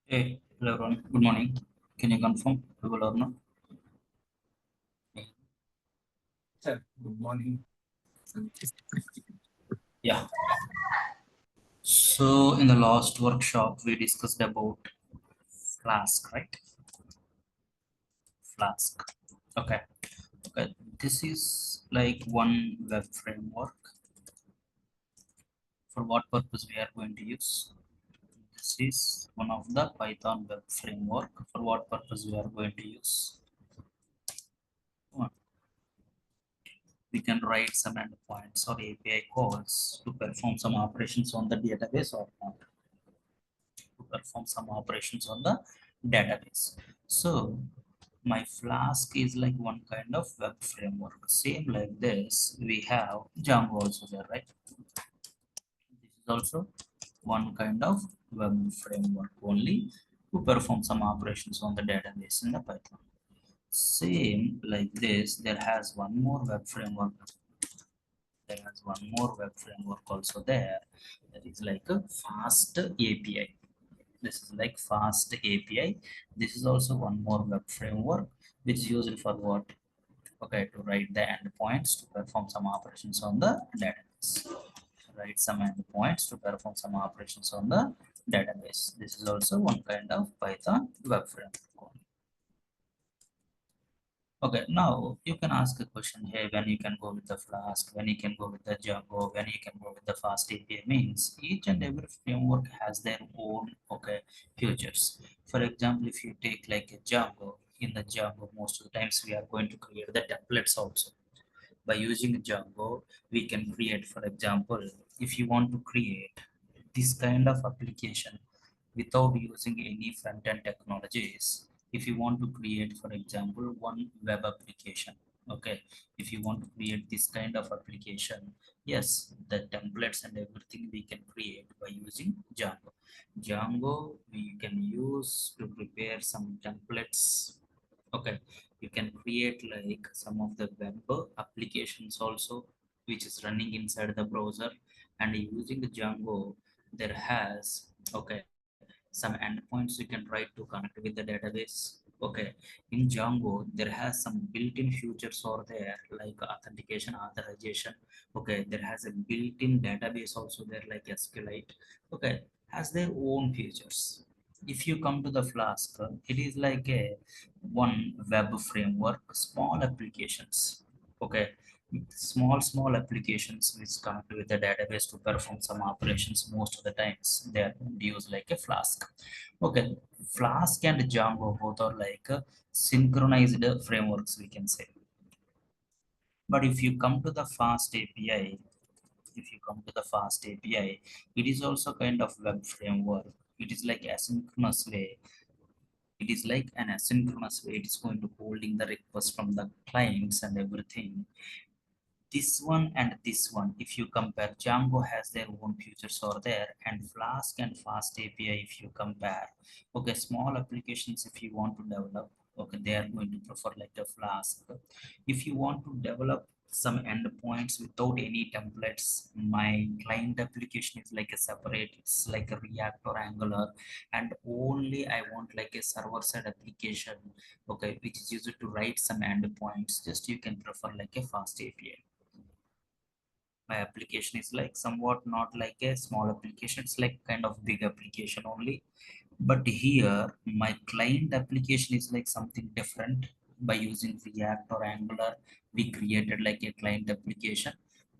Hey, hello everyone. Good morning. Can you confirm you will or not? Sir, good morning. Yeah. So in the last workshop we discussed about Flask, right? Flask. Okay. Okay. This is like one web framework. For what purpose we are going to use? This is one of the Python web framework. For what purpose we are going to use? One, we can write some endpoints or API calls to perform some operations on the database or not. To perform some operations on the database. So my Flask is like one kind of web framework. Same like this, we have Django also there, right? This is also one kind of web framework only to perform some operations on the database in the Python. Same like this, there has one more web framework. There has one more web framework also there. That is like a fast API. This is like fast API. This is also one more web framework which is used for what? Okay, to write the endpoints to perform some operations on the database. Write some endpoints to perform some operations on the database. This is also one kind of Python web framework. Okay, now you can ask a question here when you can go with the Flask, when you can go with the Django, when you can go with the Fast API means each and every framework has their own features. For example, if you take like a Django, in the Django, most of the times we are going to create the templates also. By using Django, we can create, for example, if you want to create this kind of application without using any front-end technologies, if you want to create, for example, one web application, okay, if you want to create this kind of application, yes, the templates and everything we can create by using Django we can use to prepare some templates. Okay, you can create like some of the web applications also, which is running inside the browser, and using the Django, there has, okay, some endpoints you can try to connect with the database. Okay, in Django, there has some built-in features over there like authentication, authorization. Okay, there has a built-in database also there like SQLite. Okay, has their own features. If you come to the Flask, it is like a one web framework, small applications. Okay, small applications which connect with the database to perform some operations. Most of the times they are used like a Flask. Okay, Flask and Django both are like synchronized frameworks, we can say. But if you come to the Fast API, if you come to the Fast API, it is also kind of web framework. It is like asynchronous way. It is like an asynchronous way. It is going to holding the request from the clients and everything. This one and this one, if you compare, Django has their own features over there, and Flask and Fast API, if you compare, okay, small applications, if you want to develop, okay, they are going to prefer like a Flask. If you want to develop some endpoints without any templates, my client application is like a separate, it's like a React or Angular, and only I want like a server side application, okay, which is used to write some endpoints, just you can prefer like a Fast API. My application is like somewhat not like a small application, it's like kind of big application only. But here my client application is like something different. By using React or Angular, we created like a client application.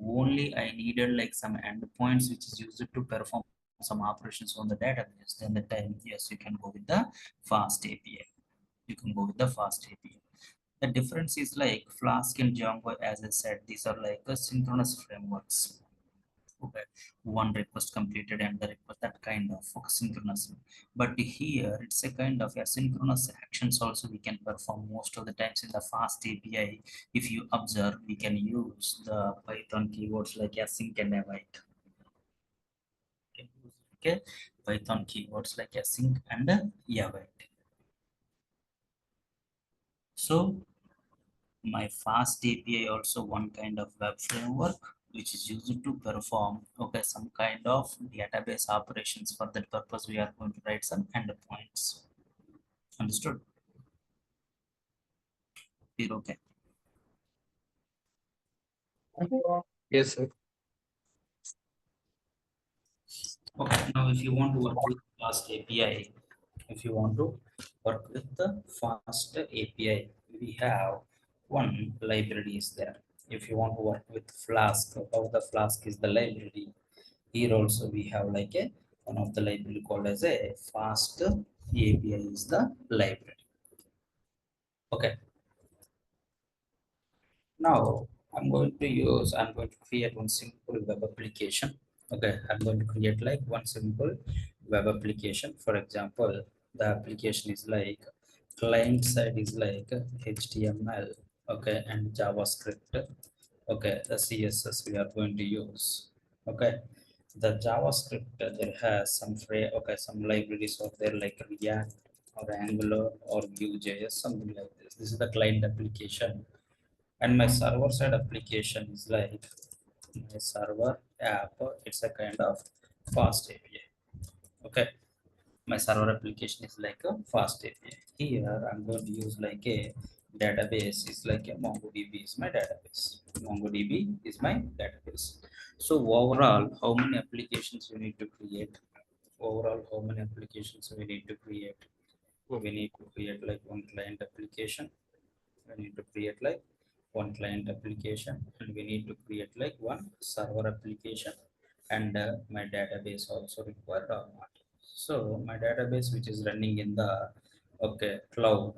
Only I needed like some endpoints which is used to perform some operations on the database. Then the time, yes, you can go with the Fast API. You can go with the Fast API. The difference is like Flask and Django, as I said, these are like a synchronous frameworks. Okay, one request completed and the request, that kind of synchronous. But here it's a kind of asynchronous actions also we can perform most of the times in the Fast API. If you observe, we can use the Python keywords like async and await. Okay, Python keywords like async and await. So my Fast API also one kind of web framework which is used to perform some kind of database operations. For that purpose, we are going to write some endpoints. Understood? Here, okay. Yes, sir. Okay, now if you want to work with fast API, if you want to work with the fast API, we have one library is there. If you want to work with Flask, how the Flask is the library. Here also we have like a one of the library called as a fast API is the library. Okay, now I'm going to create one simple web application. Okay, I'm going to create like one simple web application. For example, the application is like client side is like HTML, okay, and JavaScript, okay, the CSS we are going to use, okay. The JavaScript there has some some libraries of there like React or Angular or Vue.js, something like this. This is the client application, and my server side application is like my server app. It's a kind of fast API. Okay, my server application is like a fast API. Here I'm going to use like a database is like a MongoDB is my database. MongoDB is my database. So overall, how many applications we need to create? Overall, how many applications we need to create? We need to create like one client application. We need to create like one client application, and we need to create like one server application, and my database also required or not. So my database which is running in the cloud,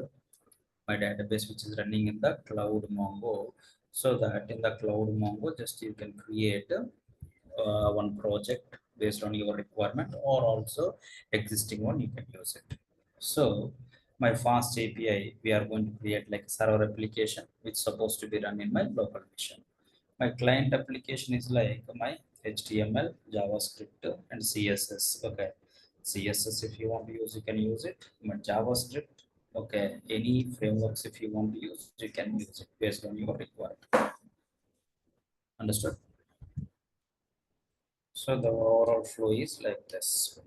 my database which is running in the cloud Mongo, so that in the cloud Mongo just you can create one project based on your requirement, or also existing one you can use it. So my fast API, we are going to create like a server application which is supposed to be run in my local machine. My client application is like my HTML, JavaScript, and CSS. Okay, CSS if you want to use, you can use it. But JavaScript, okay, any frameworks if you want to use, you can use it based on your requirement. Understood? So the overall flow is like this.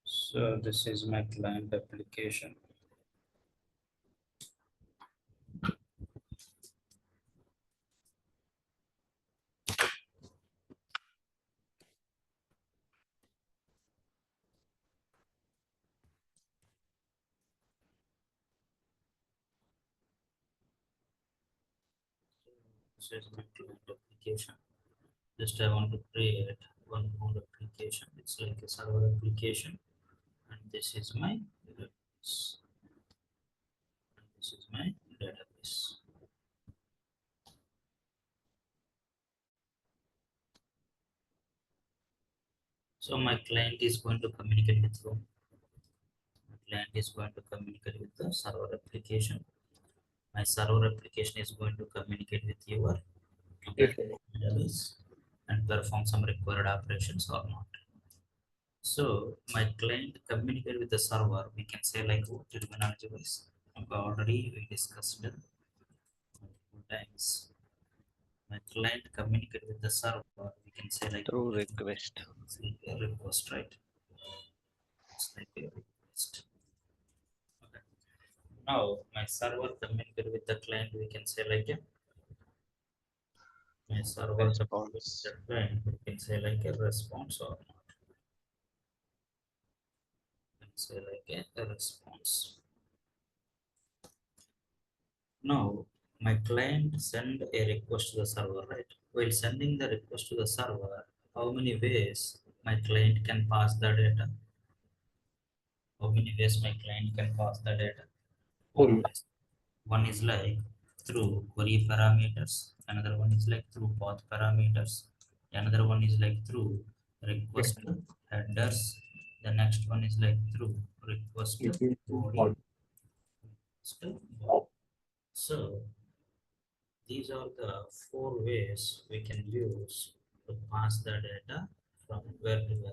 So this is my client application. This is my client application. Just I want to create one more application. It's like a server application, and this is my database. And this is my database. So my client is going to communicate with you. My client is going to communicate with the server application. My server application is going to communicate with your Yes, sir. database and perform some required operations or not. So my client communicate with the server. We can say like what terminology wise. Already we discussed multiple times. My client communicate with the server. We can say like Through request. it's like a request, right? It's like a request. Okay. Now my server communicate with the client. We can say like a my server communicate with Response. the client. We can say like a response or not. We can say like a response. Now, my client send a request to the server, right? While sending the request to the server, how many ways my client can pass the data? How many ways my client can pass the data? Four Hmm. ways. One is like through query parameters. Another one is like through path parameters. Another one is like through request headers. The next one is like through request body. Request body. So these are the four ways we can use to pass the data from where to where.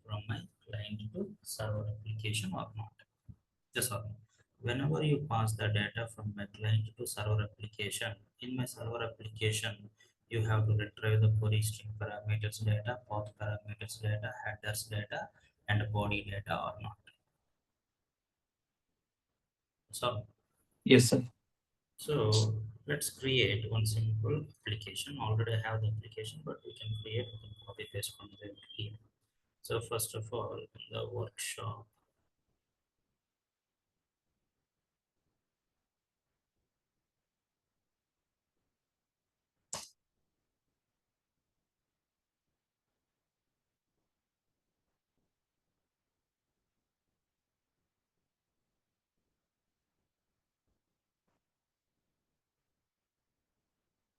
from my client to server application or not. Yes or no? Whenever you pass the data from my client to server application, in my server application, you have to retrieve the query string parameters data, path parameters data, headers data, and body data or not. So, Yes, sir. so let's create one simple application. Already I have the application, but we can create, we can copy paste from there here. So first of all, the workshop.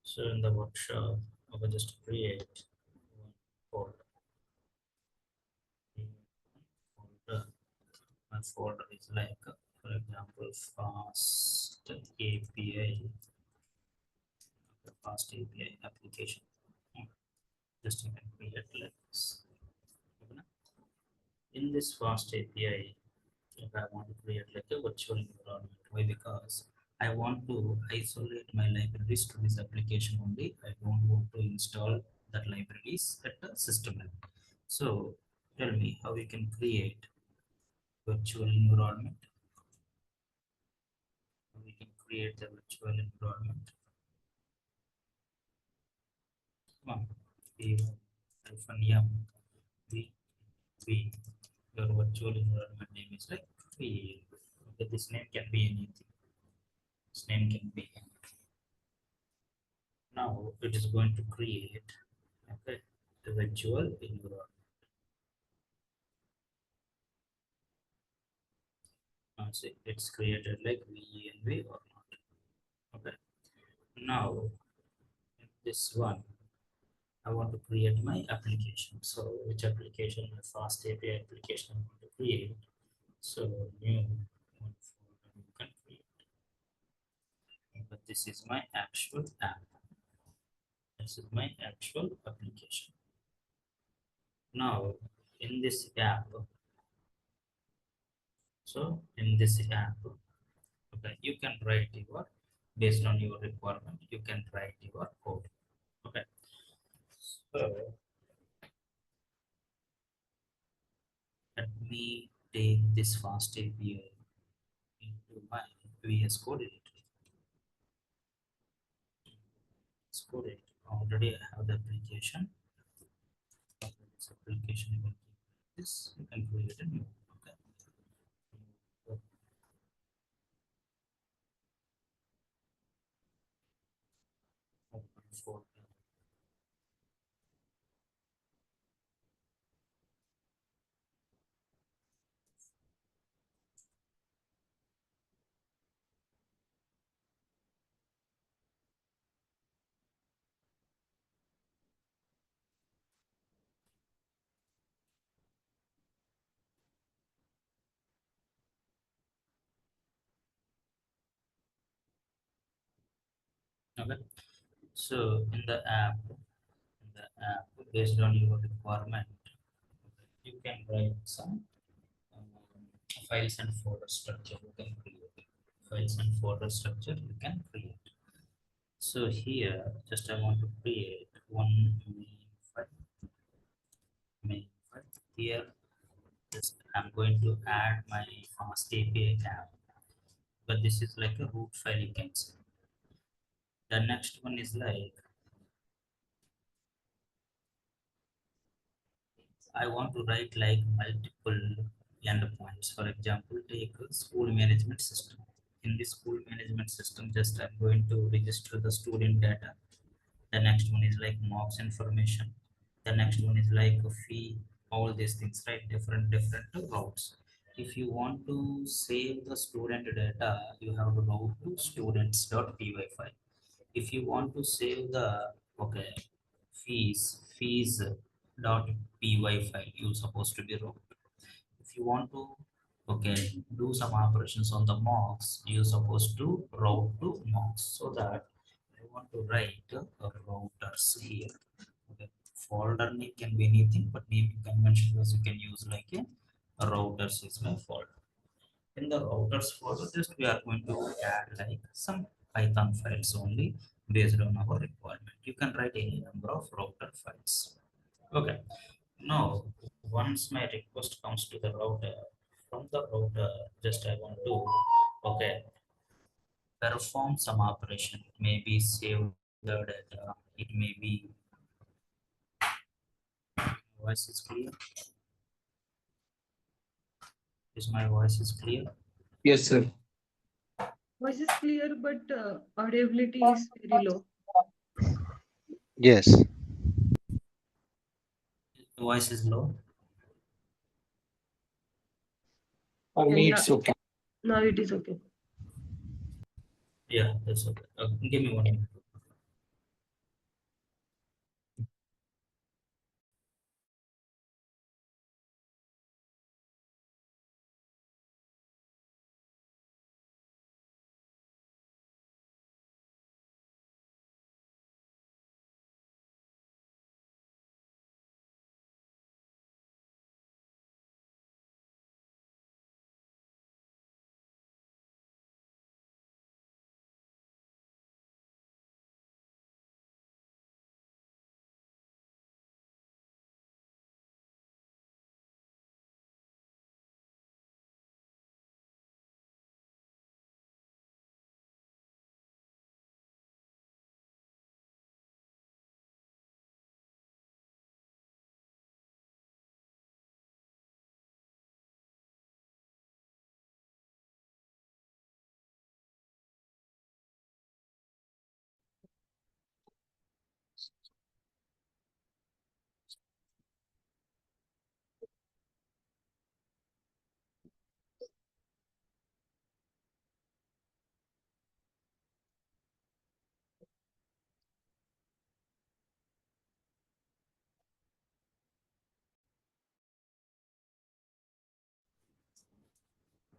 So in the workshop, I will just create one folder. Folder. My folder is like, for example, fast API, fast API application. Just you can create like this. Okay. In this fast API, if I want to create like a virtual environment, why? Because I want to isolate my libraries to this application only. I don't want to install that libraries at the system level. So tell me how we can create virtual environment. How we can create the virtual environment. Come on, v-yum v v. Your virtual environment name is like v. Okay, this name can be anything. This name can be anything. Now it is going to create, okay, the virtual environment. See, it's created like VENV or not. Okay. Now in this one, I want to create my application. So which application? My fast API application I want to create. So new one folder you can create. But this is my actual app. This is my actual application. Now in this app, so in this app, okay, you can write your, based on your requirement, you can write your code. Okay. So let me take this fast API into my VS Code editor. VS Code editor. Already I have the application. This application you can keep this. You can create a new. Okay. Open folder. Okay. So in the app, based on your requirement, you can write some files and folder structure. You can create files and folder structure. You can create. So here, just I want to create one file. Main file. Here, just I'm going to add my fast API tab, but this is like a root file. You can see. The next one is like I want to write like multiple endpoints. For example, take a school management system. In the school management system, just I'm going to register the student data. The next one is like mocks information. The next one is like a fee, all these things, right? Different routes. If you want to save the student data, you have to route to students.py file. If you want to save the, okay, fees.py file, you supposed to be route. If you want to, okay, do some operations on the mocks, you supposed to route to mocks. So that I want to write a routers here. Okay. folder name can be anything, but naming convention was you can use like a routers is my folder. In the routers folder, just we are going to add like some Python files only based on our requirement. You can write any number of router files. Okay. Now, once my request comes to the router, from the router, just I want to, okay, perform some operation. It may be save the data. It may be voice is clear. Is my voice is clear? Yes, sir. Voice is clear, but audibility is very low. Yes. The voice is low. For And me, it's okay. now it is okay. Yeah, that's okay. Give me 1 minute.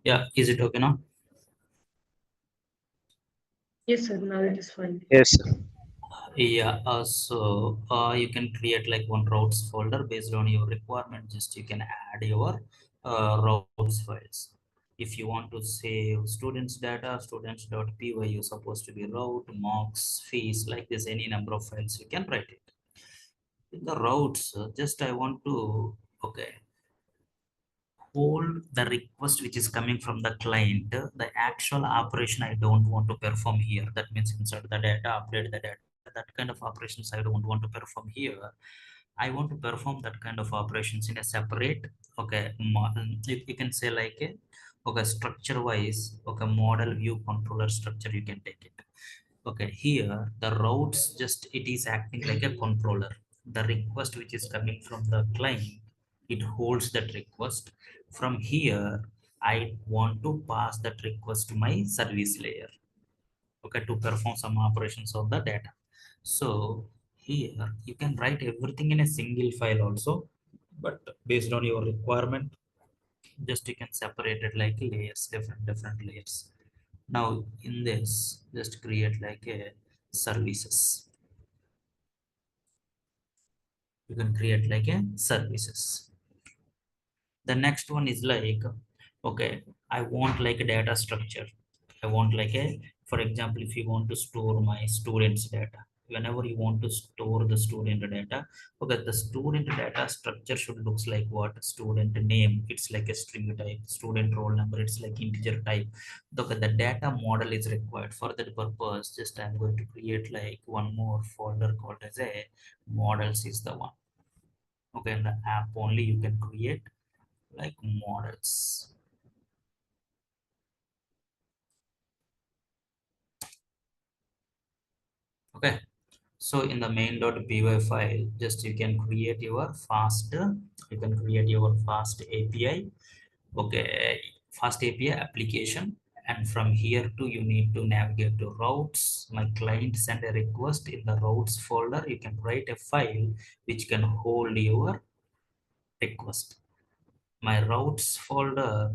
Yeah, is it okay now? Yes, sir. Now it is fine. Yes, sir. Yeah, you can create like one routes folder based on your requirement. Just you can add your routes files. If you want to save students data, students.py, you're supposed to be route, mocks, fees, like this, any number of files you can write it. In the routes, just I want to, okay, hold the request which is coming from the client, the actual operation I don't want to perform here. That means insert the data, update the data, that kind of operations I don't want to perform here. I want to perform that kind of operations in a separate, okay, you can say like a, okay, structure wise, okay, model view controller structure, you can take it. Okay, here the routes, just it is acting like a controller. The request which is coming from the client, it holds that request. From here, I want to pass that request to my service layer, okay, to perform some operations on the data. So here you can write everything in a single file also, but based on your requirement, just you can separate it like layers, different layers. Now in this, just create like a services. You can create like a services. The next one is like, okay, I want like a data structure. I want like a, for example, if you want to store my students data, whenever you want to store the student data, okay, the student data structure should looks like what? Student name, it's like a string type. Student roll number, it's like integer type. Okay, the data model is required. For that purpose, just I'm going to create like one more folder called as a models is the one. Okay, in the app only you can create like models. Okay, so in the main.py file, just you can create your fast, you can create your fast API. Okay, fast API application. And from here to, you need to navigate to routes. My client send a request in the routes folder. You can write a file which can hold your request. My routes folder,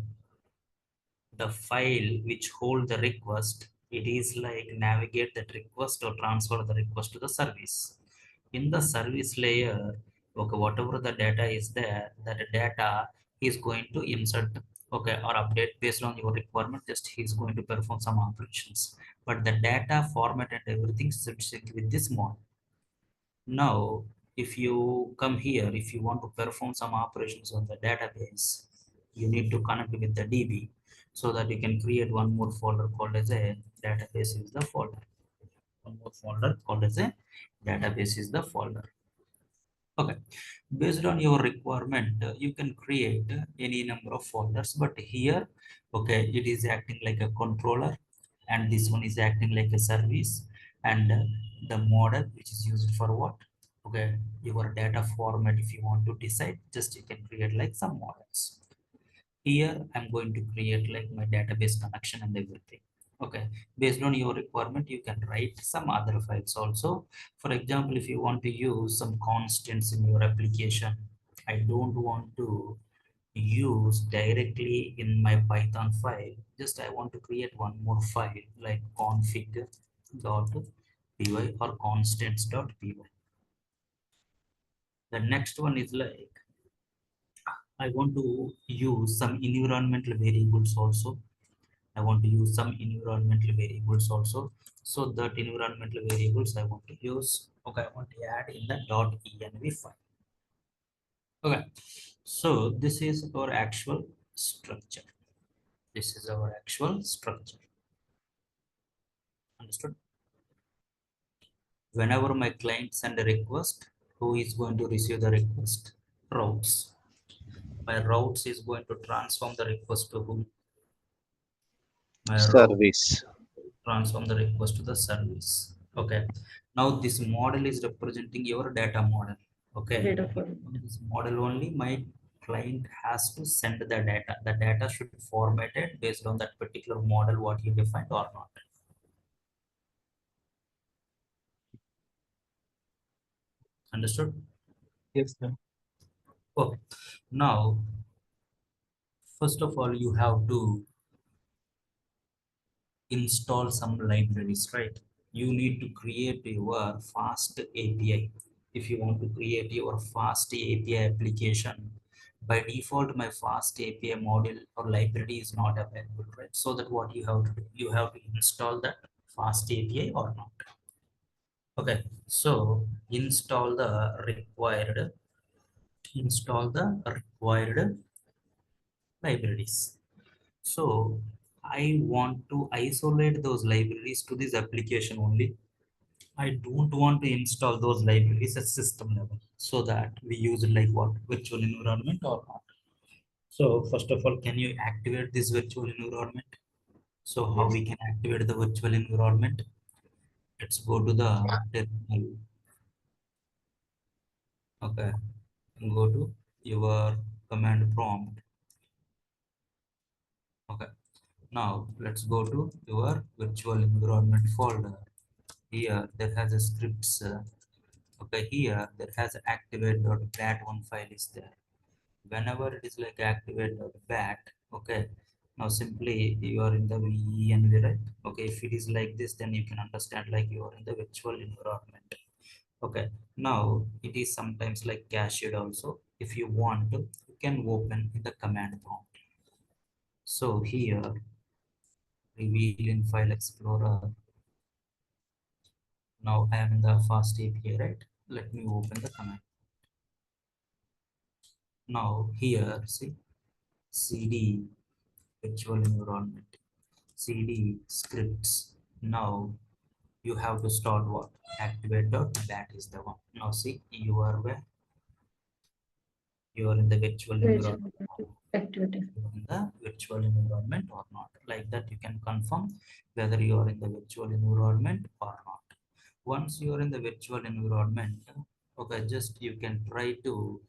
the file which hold the request, it is like navigate that request or transfer the request to the service. In the service layer, okay, whatever the data is there, that data is going to insert, okay, or update based on your requirement. Just he is going to perform some operations, but the data format and everything should sync with this model. Now, if you come here, if you want to perform some operations on the database, you need to connect with the DB so that you can create one more folder called as a database is the folder. One more folder called as a database is the folder. Okay, based on your requirement, you can create any number of folders, but here, okay, it is acting like a controller, and this one is acting like a service, and the model which is used for what? Okay, your data format. If you want to decide, just you can create like some models. Here, I'm going to create like my database connection and everything. Okay, based on your requirement, you can write some other files also. For example, if you want to use some constants in your application, I don't want to use directly in my Python file. Just I want to create one more file like config.py or constants.py. The next one is like I want to use some environmental variables also. I want to use some environmental variables also. So that environmental variables I want to use. Okay, I want to add in the .env file. Okay, so this is our actual structure. This is our actual structure. Understood? Whenever my client send a request, who is going to receive the request? Routes. My routes is going to transform the request to whom? My route Service. transform the request to the service. Okay, now this model is representing your data model. Okay, Data for this model only my client has to send the data should be formatted based on that particular model what you defined or not. Understood? Yes, sir. Okay, now first of all you have to install some libraries, right? You need to create your fast API. If you want to create your fast API application, by default, my fast API module or library is not available, right? So that what you have to do, you have to install that fast API or not. Okay, so install the required libraries. So I want to isolate those libraries to this application only. I don't want to install those libraries at system level so that we use it like what virtual environment or not. So first of all, can you activate this virtual environment? So how yes. we can activate the virtual environment? Let's go to the terminal. Okay, go to your command prompt. Okay, now let's go to your virtual environment folder. Here that has a scripts. Okay, here that has activate.bat one file is there. Whenever it is like activate.bat, okay, now simply you are in the VENV, right? Okay, if it is like this, then you can understand like you are in the virtual environment. Okay, now it is sometimes like cached also. If you want to, you can open in the command prompt. So here, reveal in file explorer. Now I am in the fast API, right? Let me open the command. Now here, see, cd virtual environment, cd scripts. Now you have to start what? Activate.bat is the one. Now see, you are where? You are in the virtual Virtual environment. activity. In the virtual environment or not. Like that, you can confirm whether you are in the virtual environment or not. Once you are in the virtual environment, okay, just you can try to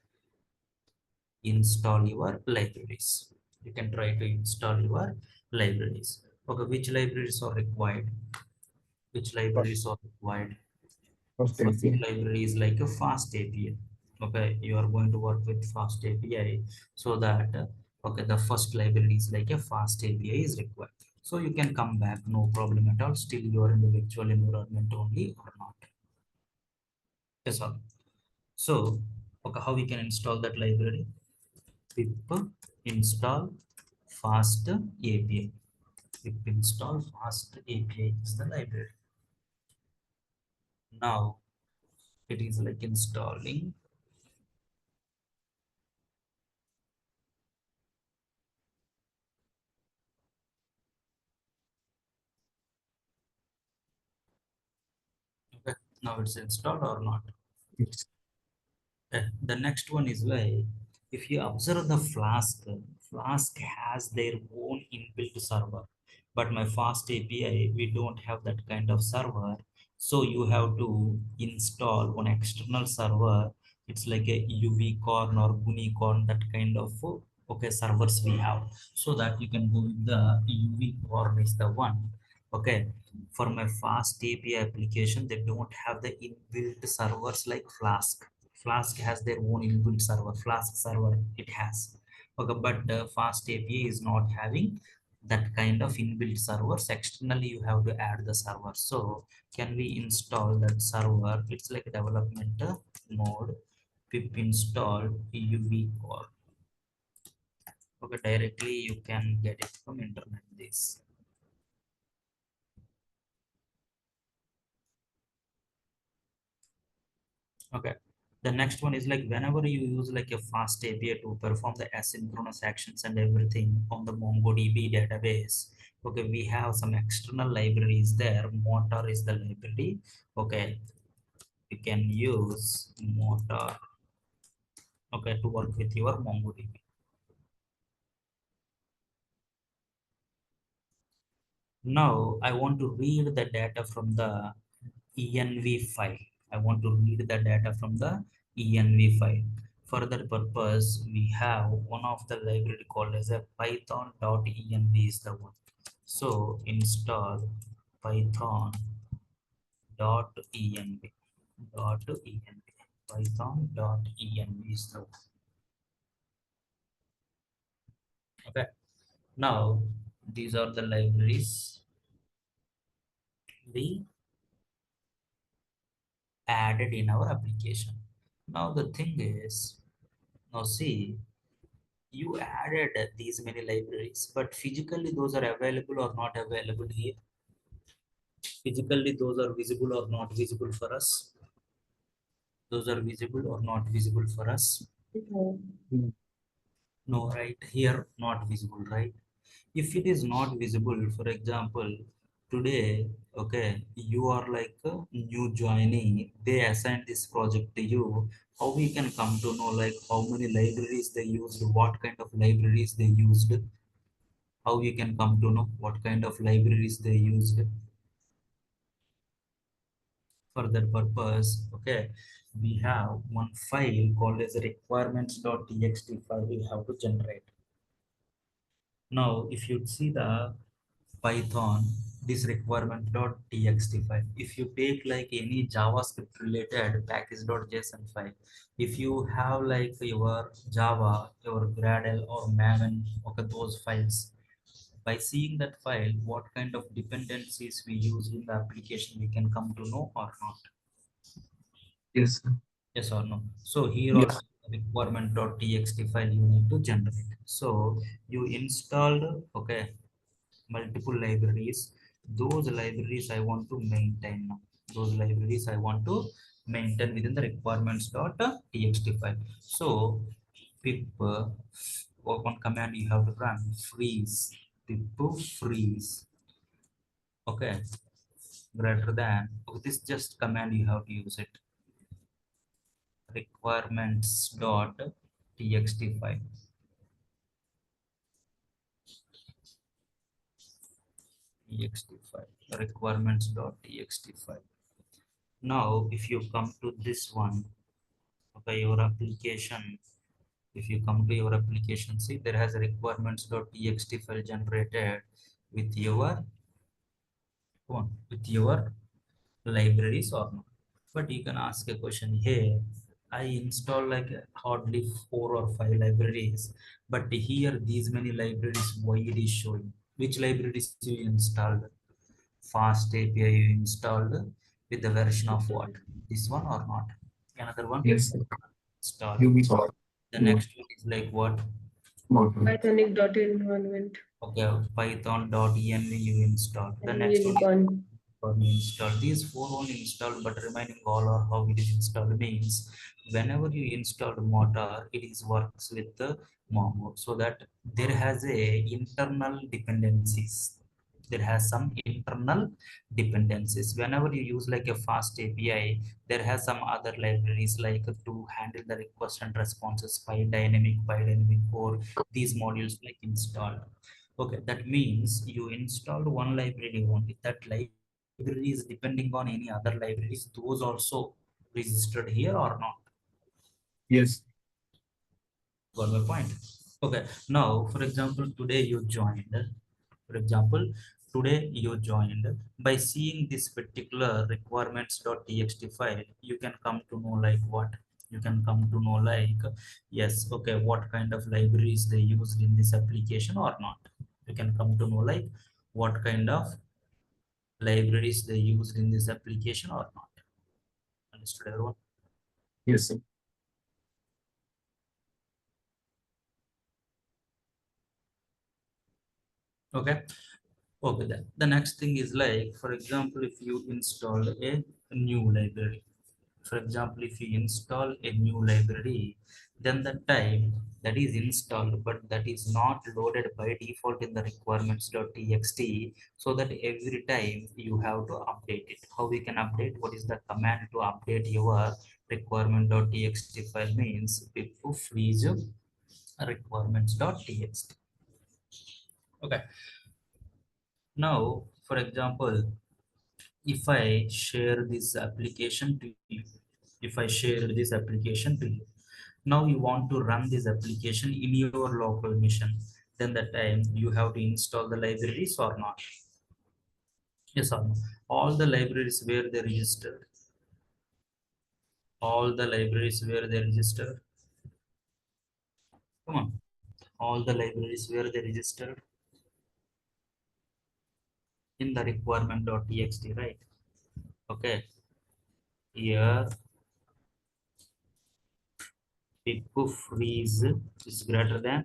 install your libraries. You can try to install your libraries. Okay, which libraries are required? Which libraries are required? First First API. library is like a fast API. Okay, you are going to work with fast API so that okay, the first library is like a fast API is required. So you can come back, no problem at all. Still you are in the virtual environment only or not. Yes or no? So, okay, how we can install that library? Pip install fast API. Pip install fast API is the library. Now it is like installing. Okay, now it's installed or not? Yes. The next one is why if you observe the Flask has their own inbuilt server, but my Fast API we don't have that kind of server, so you have to install one external server. It's like a UVcorn or Unicorn, that kind of okay servers we have, so that you can go with the UVcorn is the one. Okay, for my Fast API application, they don't have the inbuilt servers like Flask. Flask has their own inbuilt server, Flask server it has. Okay, but Fast API is not having that kind of inbuilt servers. Externally, you have to add the server. So, can we install that server? It's like a development mode. Pip install UV core. Okay, directly you can get it from internet. This. Okay. The next one is like whenever you use like a fast API to perform the asynchronous actions and everything on the MongoDB database. Okay, we have some external libraries there. Motor is the library. Okay, you can use Motor. Okay, to work with your MongoDB. Now I want to read the data from the env file. I want to read the data from the env file. For that purpose, we have one of the library called as a python.env is the one. So install python.env .env python.env is the one. Okay. Now these are the libraries we added in our application. Now the thing is, now see, you added these many libraries, but physically those are available or not available here. Physically those are visible or not visible for us. Those are visible or not visible for us. Mm. No, right here, not visible, right? If it is not visible, for example, today, okay, you are like a new joinee, they assign this project to you. How we can come to know like how many libraries they used, what kind of libraries they used, how we can come to know what kind of libraries they used for that purpose. Okay, we have one file called as requirements.txt file we have to generate. Now if you see the Python, this requirement.txt file, if you take like any JavaScript related package.json file, if you have like your Java, your Gradle or Maven, okay, those files, by seeing that file what kind of dependencies we use in the application we can come to know or not. Yes. Yes or no? So here Yes. also requirement.txt file you need to generate. So you installed, okay, multiple libraries. Those libraries I want to maintain now. Those libraries I want to maintain within the requirements.txt file. So pip one command you have to run freeze, pip freeze, okay, greater than, okay, this just command you have to use it, requirements.txt file, txt file, requirements.txt file. Now if you come to this one, okay, your application, if you come to your application, see there has a requirements.txt file generated with your one, with your libraries or not. But you can ask a question here. I install like hardly 4 or 5 libraries, but here these many libraries, why it is showing? Which libraries you installed? Fast API you installed with the version of what? This one or not? Another one, Yes, sir. install. Ubisoft. The next one is like what? Pythonic environment Okay, python.env you install. The and next one Unicorn. on install. These four only installed, but remaining all are how it is installed means whenever you install motor, it is works with the Mongo. So that there has a internal dependencies. There has some internal dependencies. Whenever you use like a fast API, there has some other libraries like to handle the request and responses, PyDynamic core, these modules like installed. Okay, that means you installed one library only. That libraries depending on any other libraries, those also registered here or not? Yes. Got my point? Okay, now for example, today you joined. For example, today you joined. By seeing this particular requirements.txt file, you can come to know like what? You can come to know like, yes, okay, what kind of libraries they used in this application or not. You can come to know like what kind of libraries they used in this application or not. Understood everyone? Yes, sir. Okay. Okay, then the next thing is like, for example, if you install a new library, for example, if you install a new library, then the time that is installed, but that is not loaded by default in the requirements.txt, so that every time you have to update it. How we can update? What is the command to update your requirement.txt file means pip freeze requirements.txt. Okay. Now, for example, if I share this application to you, if I share this application to you, now you want to run this application in your local machine, then the time you have to install the libraries or not? Yes or no? All the libraries where they registered, all the libraries where they registered, come on, all the libraries where they registered in the requirement.txt, right? Okay, here pip freeze is greater than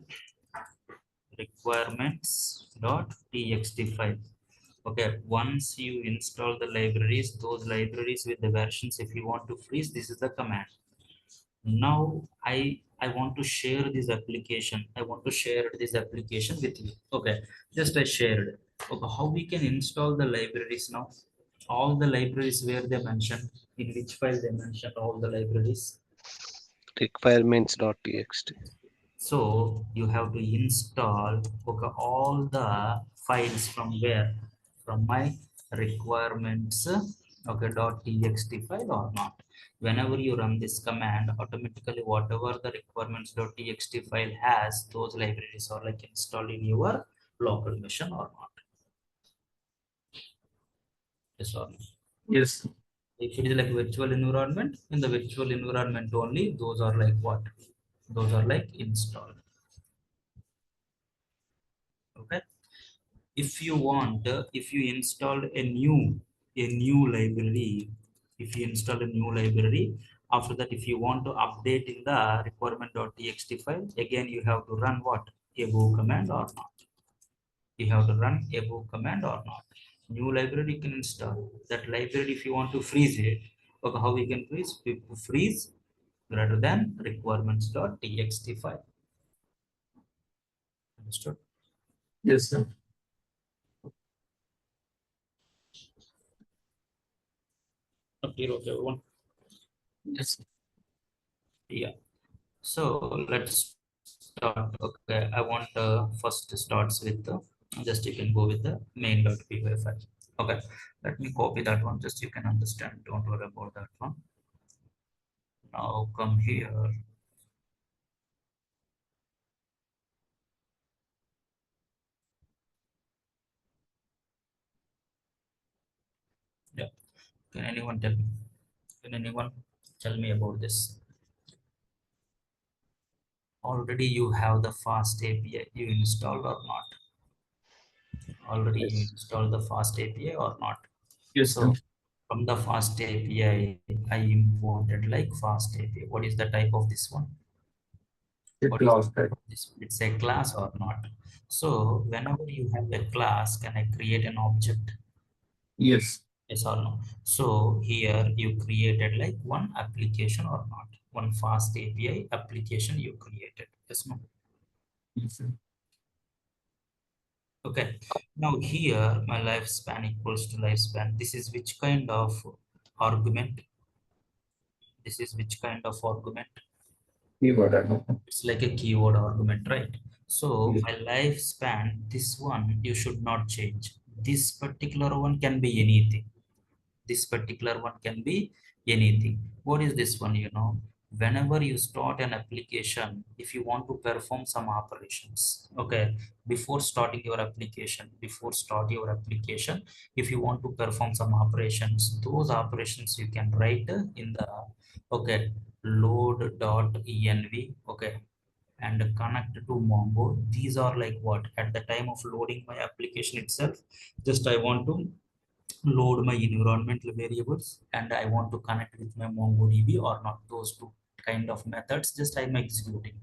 requirements.txt file. Okay, once you install the libraries, those libraries with the versions, if you want to freeze, this is the command. Now I want to share this application. I want to share this application with you. Okay, just I shared. Okay, how we can install the libraries now? All the libraries where they mentioned, in which file they mentioned all the libraries. Requirements.txt. So you have to install, okay, all the files from where? From my requirements, okay, .txt file or not. Whenever you run this command, automatically whatever the requirements.txt file has, those libraries are like installed in your local machine or not. Yes or no? Yes. If it is like virtual environment, in the virtual environment only, those are like what? Those are like installed. Okay. If you want, if you install a new library, if you install a new library, after that if you want to update in the requirement.txt file, again you have to run what? Above command or not? You have to run above command or not? New library you can install that library. If you want to freeze it, okay, how we can freeze? We freeze greater than requirements.txt file. Understood? Yes, sir. Okay, okay, everyone. Yes. Yeah. So let's start. Okay, I want first starts with the, just you can go with the main.py file. Okay, let me copy that one. Just you can understand. Don't worry about that one. Now come here. Yeah. Can anyone tell me? Can anyone tell me about this? Already you have the fast API you installed or not? Already you Yes. installed the fast API or not? Yes, sir. So From the fast API, I imported like fast API. What is the type of this one? It What is lost that. this? It's a class or not? So whenever you have a class, can I create an object? Yes. Yes or no? So here you created like one application or not? One fast API application you created. Yes, no? Yes, sir. Okay. Now here my lifespan equals to lifespan. This is which kind of argument? This is which kind of argument? Keyword, I know. It's like a keyword argument, right? So Yes. my lifespan, this one you should not change. This particular one can be anything. This particular one can be anything. What is this one? Whenever you start an application, if you want to perform some operations, okay, before start your application, if you want to perform some operations, those operations you can write in the, okay, load.env, okay, and connect to Mongo. These are like what? At the time of loading my application itself, just I want to load my environmental variables and I want to connect with my MongoDB or not, those two kind of methods just I'm executing.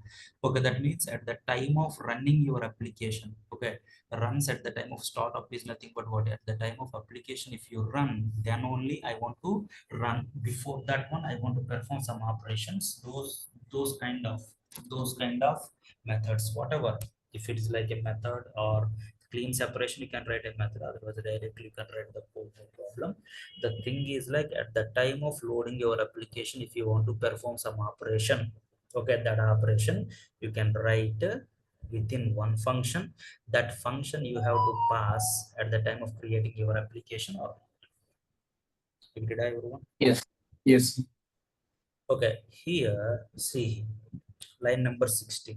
Okay, that means at the time of running your application, okay, runs at the time of startup is nothing but what? At the time of application, if you run, then only I want to run. Before that one, I want to perform some operations. Those kind of methods, whatever. If it is like a method or clean separation, you can write a method, otherwise directly you can write the code, no problem. The thing is like at the time of loading your application, if you want to perform some operation, okay, that operation you can write within one function. That function you have to pass at the time of creating your application or did I everyone? Yes. Yes. Okay, here see line number 16.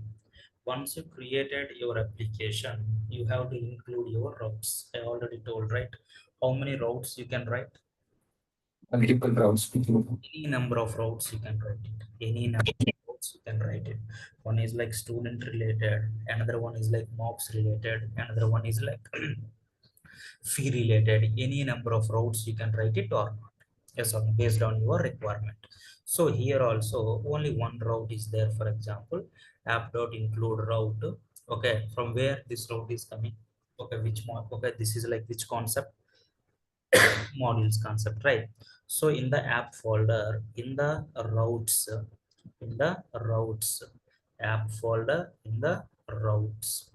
Once you created your application, you have to include your routes. I already told, right? How many routes you can write? Multiple routes. Any number of routes you can write it. Any number of routes you can write it. One is like student related, another one is like mobs related, another one is like fee related. Any number of routes you can write it or not. Yes or no, based on your requirement. So here also only one route is there. For example, app.include route. Okay, from where this route is coming? Okay, which mod? Okay, this is like which concept? Modules concept, right? So in the app folder, in the routes app folder, in the routes,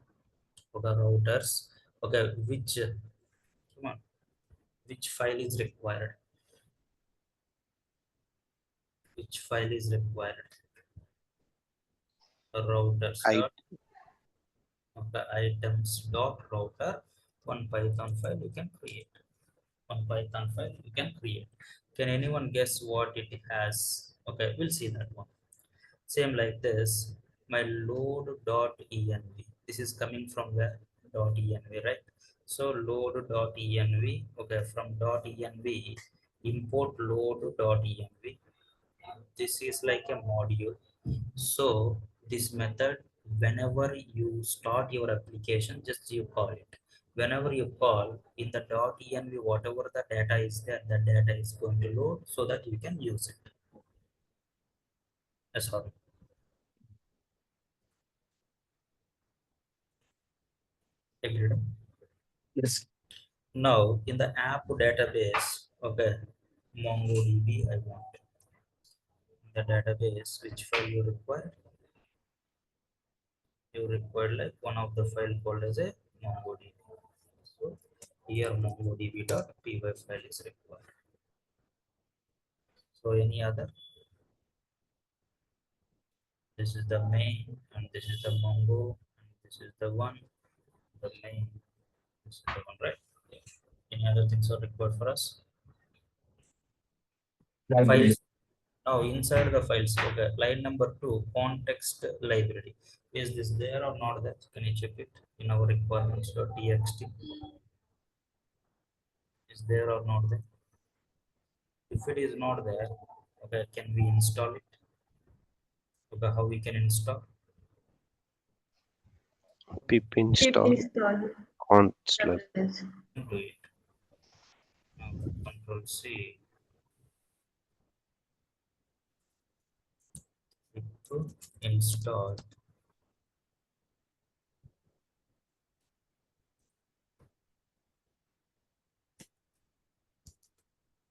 okay, routers, okay, come on, which file is required? Which file is required? Routers I dot, okay, items dot router. One Python file you can create. One Python file you can create. Can anyone guess what it has? Okay, we'll see that one. Same like this, my load.env. This is coming from where? .env, right? So load.env, okay, from .env, import load.env. This is like a module. So this method, whenever you start your application, just you call it. Whenever you call in the .env, whatever the data is there, the data is going to load so that you can use it. Sorry. Agreed? Yes. Now in the app database, okay, MongoDB I want. The database, which file you require? You require like one of the file called as a MongoDB. So here MongoDB.py file is required. So any other? This is the main, and this is the Mongo, and this is the one, the main. This is the one, right? Yeah. Any other things are required for us? Library. Files. Now inside the files, okay, line number 2, context library. Is this there or not there? Can you check it in our requirements.txt? Is there or not there? If it is not there, okay, can we install it? Okay, how we can install? pip Pip install install. const lib. Yes. Do it. Now, Control C. Click to install.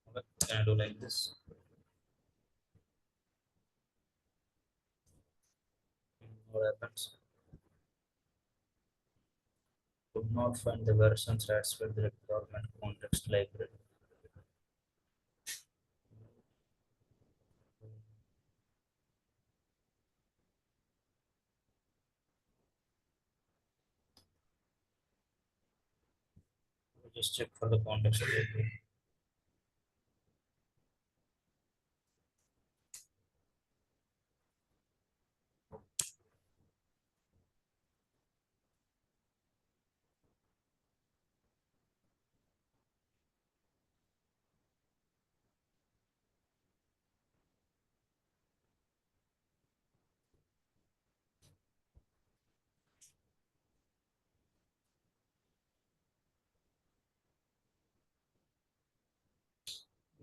Okay, can I do like this? What happens? Could not find the versions as per the requirement context library. Just check for the context library.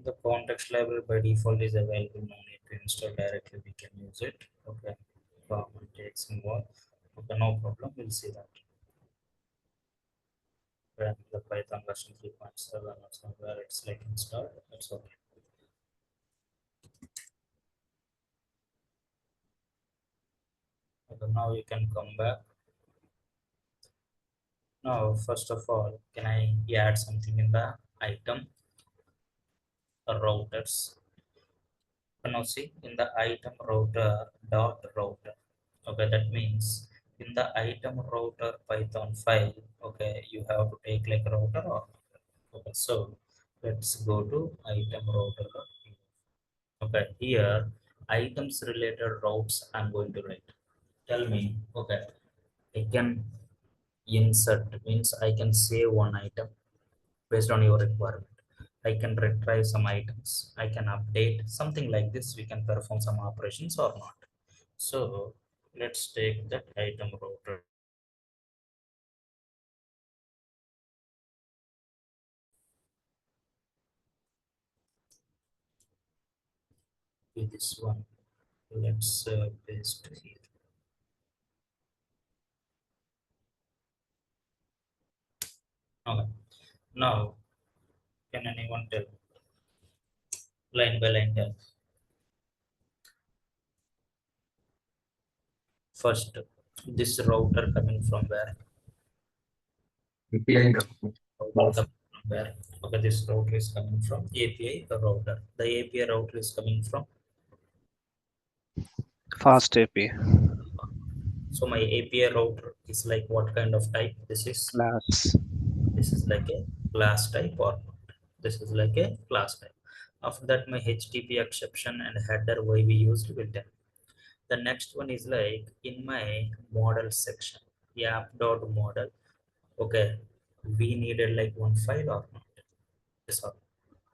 The context library by default is available. No need to install directly. We can use it. Okay. Common takes involved. Okay, no problem. We'll see that. When the Python version 3.7 or somewhere it's like installed. That's okay. Okay, now you can come back. Now, first of all, can I add something in the item routers? Now see in the item router dot router. Okay, that means in the item router Python file, okay, you have to take like router or okay. So let's go to item router. Okay, here items related routes I'm going to write. Tell me, okay, I can insert means I can save one item based on your requirement. I can retrieve some items. I can update something like this. We can perform some operations or not. So let's take that item router. With this one, let's paste here. Okay. Now, can anyone tell line by line tell? First, this router coming from where? API. Router from where? Okay, this router is coming from API router. The API router is coming from. Fast AP So my API router is like what kind of type? This is class. like a class type or not? This is like a class type. After that, my HTTP exception and header why we used will tell. The next one is like in my model section, app.model. Okay, we needed like one file or not? Yes or no?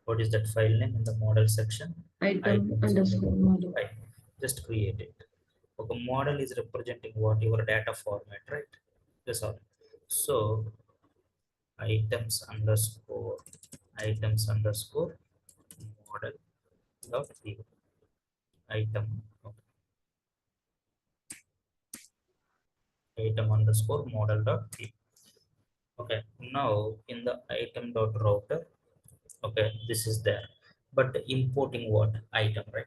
What is that file name in the model section? Item underscore model. Right. Just create it. Okay, model is representing what your data format, right? Yes or no? So items underscore model dot view item okay. Item underscore model dot view. Okay, now in the item dot router, okay, this is there, but importing what item, right?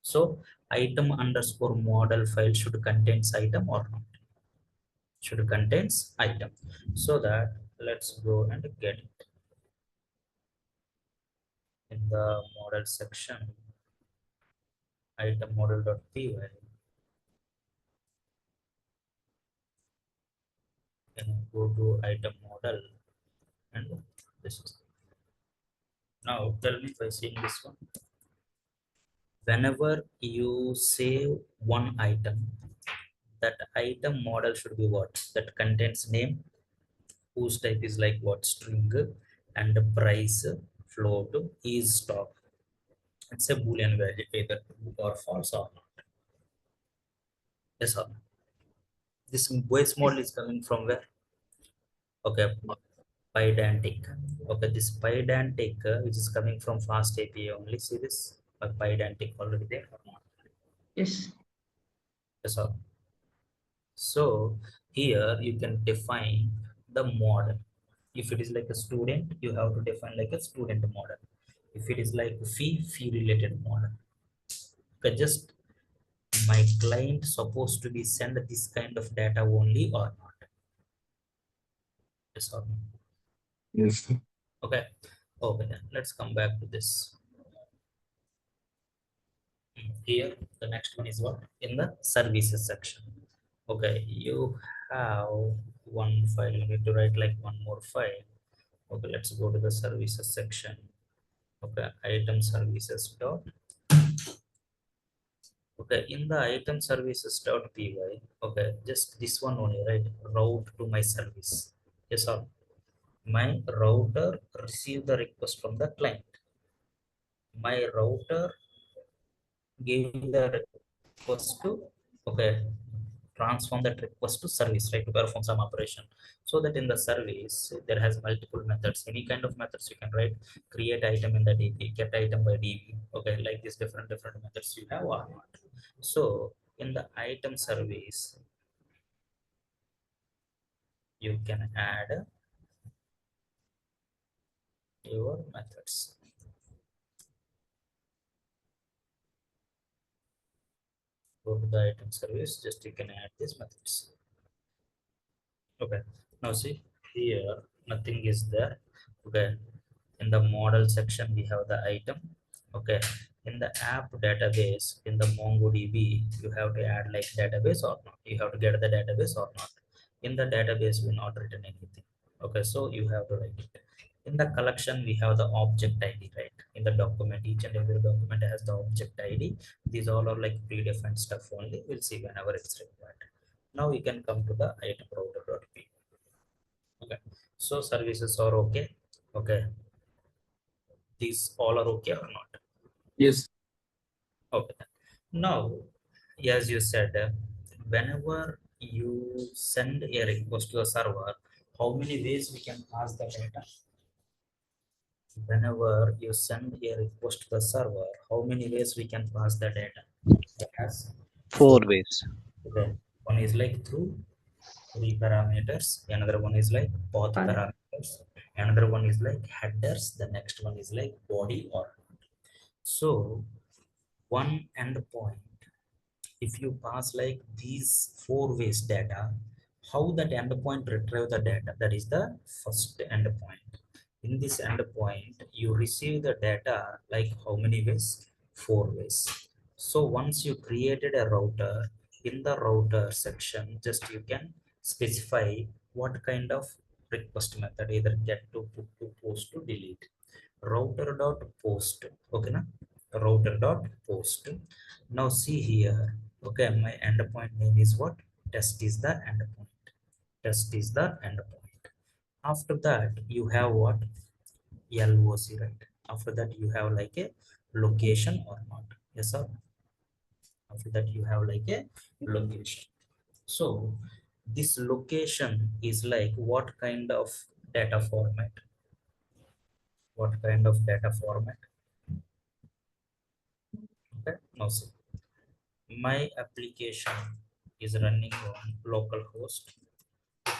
So item underscore model file should contains item or not? Should contains item. So that let's go and get it in the model section. Item model dot py. Can go to item model and this is. Now tell me if I see this one. Whenever you save one item, that item model should be what? That contains name, whose type is like what? String, and the price, float, is stock. It's a boolean value, either true or false or not. Yes or no? This base model is coming from where? Okay, Pydantic. Okay, this pydantic which is coming from fast API only. See this pydantic already there or not? Yes. Yes, sir. So here you can define the model. If it is like a student, you have to define like a student model. If it is like fee related model. Okay, just my client supposed to be send this kind of data only or not? Yes or no? Yes. Okay. Okay, then let's come back to this. Here, the next one is what? In the services section. Okay, you have one file. You need to write like one more file. Okay, let's go to the services section. Okay, item services dot. Okay, in the item services dot py. Okay, just this one only, right? Route to my service. Yes or no? My router received the request from the client. My router gave the request to, okay, transform that request to service, right, to perform some operation. So that in the service there has multiple methods, any kind of methods you can write. Create item in the DB, get item by DB. Okay, like this different methods you have or not. So in the item service you can add your methods. Go to the item service, just you can add these methods. Okay, now see here nothing is there. Okay, in the model section we have the item. Okay, in the app database in the MongoDB you have to add like database or not, you have to get the database or not. In the database we not written anything. Okay, so you have to write it. In the collection we have the object ID, right? In the document, each and every document has the object ID. These all are like predefined stuff only, we'll see whenever it's required. Now we can come to the item router.py. Okay, so services are okay. Okay, these all are okay or not? Yes. Okay. Now, as you said, whenever you send a request to the server, how many ways we can pass the data? Whenever you send a request to the server, how many ways we can pass the data? It has 4 four. ways. Okay. One is like through three parameters. Another one is like path Path. parameters. Another one is like headers. The next one is like body or. So one endpoint, if you pass like these four ways data, how that endpoint retrieve the data? That is the first endpoint. In this endpoint, you receive the data like how many ways? Four ways. So once you created a router, in the router section, just you can specify what kind of request method, either get to, put to, post to, delete. Router dot post. Okay, na? Router dot post. Now see here. Okay, my endpoint name is what? Test is the endpoint. Test is the endpoint. After that, you have what? LOC, right? After that, you have like a location or not. Yes, sir. After that, you have like a location. So this location is like what kind of data format? What kind of data format? Okay, now see. My application is running on localhost,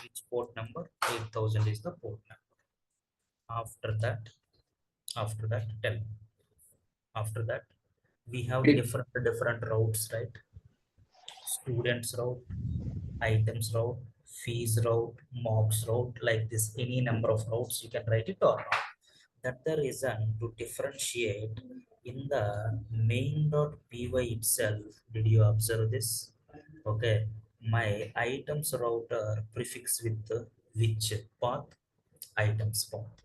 which port number? 8000 is the port number. After that, tell me. After that, we have It- different routes, right? Students route, items route, fees route, mocks route, like this. Any number of routes you can write it or not. That the reason to differentiate in the main.py itself. Did you observe this? Okay, my items router prefix with the which path? Items path.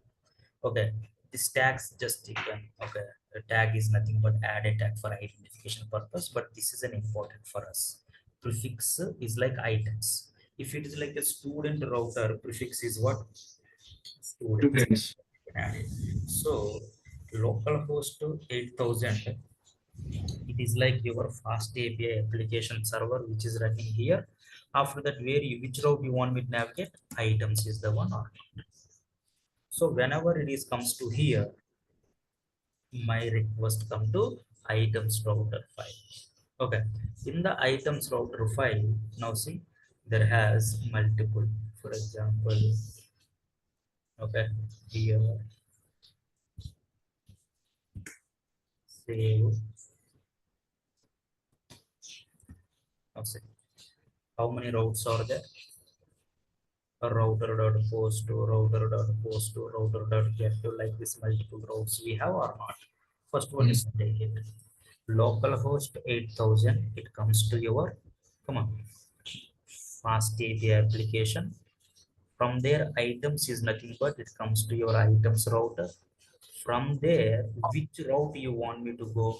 Okay, this tags just you can, okay, the tag is nothing but added tag for identification purpose, but this is an important for us. Prefix is like items. If it is like a student router, prefix is what? Students. Students. Added. So localhost to 8000, it is like your fast API application server which is running here. After that, where you, which route you want me to navigate? Items is the one or not. So whenever it is comes to here, my request come to items router file. Okay, in the items router file, now see there has multiple. For example, okay, here save. Now see how many routes are there? A router dot post to router dot post to router dot get to, like this multiple routes we have or not. First one is Yes. take it. Localhost 8000. It comes to your, come on, fast API application. From there, items is nothing but it comes to your items router. From there, which route you want me to go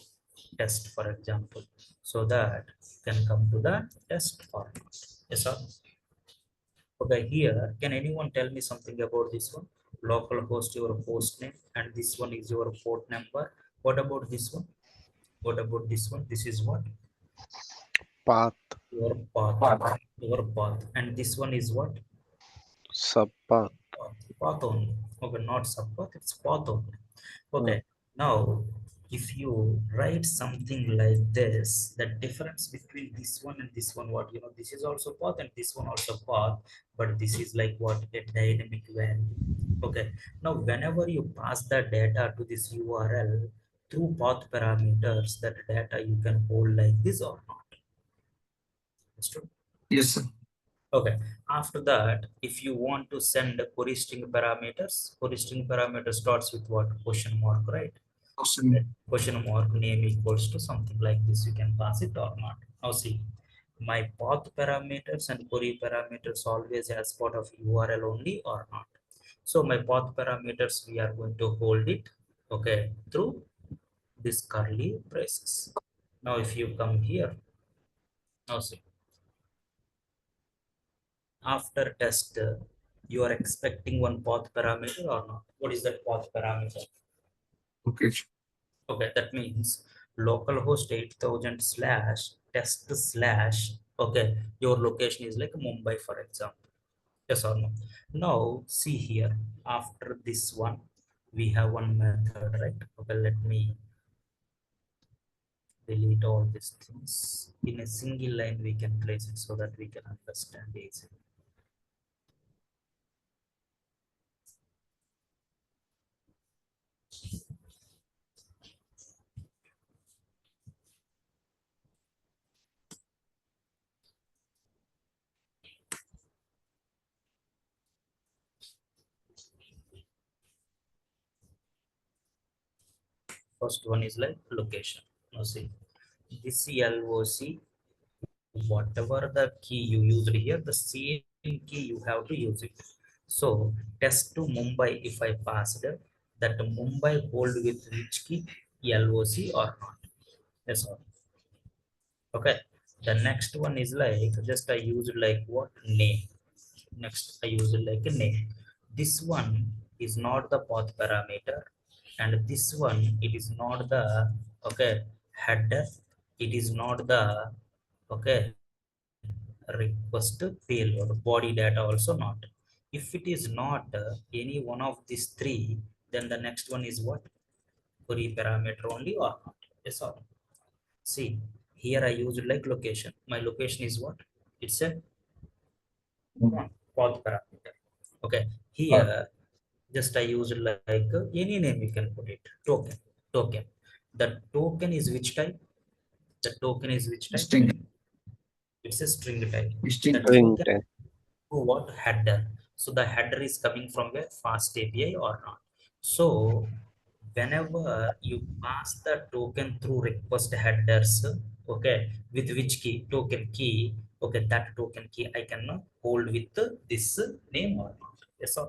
test, for example, so that can come to the test format. Yes, sir. Okay, here, can anyone tell me something about this one? Localhost your host name, and this one is your port number. What about this one? What about this one? This is what? path, Your path. Your path. And this one is what? subpath, Path only. Okay, not subpath, it's path only. Okay, now if you write something like this, the difference between this one and this one, what, this is also path and this one also path, but this is like what, a dynamic value. Okay, now whenever you pass the data to this URL through path parameters, that data you can hold like this or not. Understood? Yes, sir. Okay, after that, if you want to send query string parameter starts with what? Question mark, right? Awesome. Question mark name equals to something like this. You can pass it or not. Now see, my path parameters and query parameters always as part of URL only or not. So my path parameters, we are going to hold it, okay, through this curly braces. Now if you come here, now see, after test, you are expecting one path parameter or not? What is that path parameter? Okay. Okay, that means localhost 8000 slash test slash, okay, your location is like Mumbai, for example. Yes or no? Now see here, after this one, we have one method, right? Okay, let me delete all these things. In a single line, we can place it so that we can understand easily. First one is like location. Now see, this LOC, whatever the key you used here, the same key you have to use it. So test to Mumbai, if I passed that Mumbai hold with which key? LOC or not? Yes or no? Okay. The next one is like, just I used like what? Name. Next I used like a name. This one is not the path parameter, and this one, it is not the, okay, header. It is not the, okay, request payload, body data also not. If it is not any one of these three, then the next one is what? Query parameter only or not? Yes or no? See, here I used like location. My location is what? It's a path parameter. Okay, here just I used like any name you can put it. Token. Token. The token is which type? The token is which type? String. It's a string type. String. The ring token 10, to what? Header. So the header is coming from where? Fast API or not. So whenever you pass the token through request headers, okay, with which key? Token key. Okay, that token key I can hold with this name or not. Yes or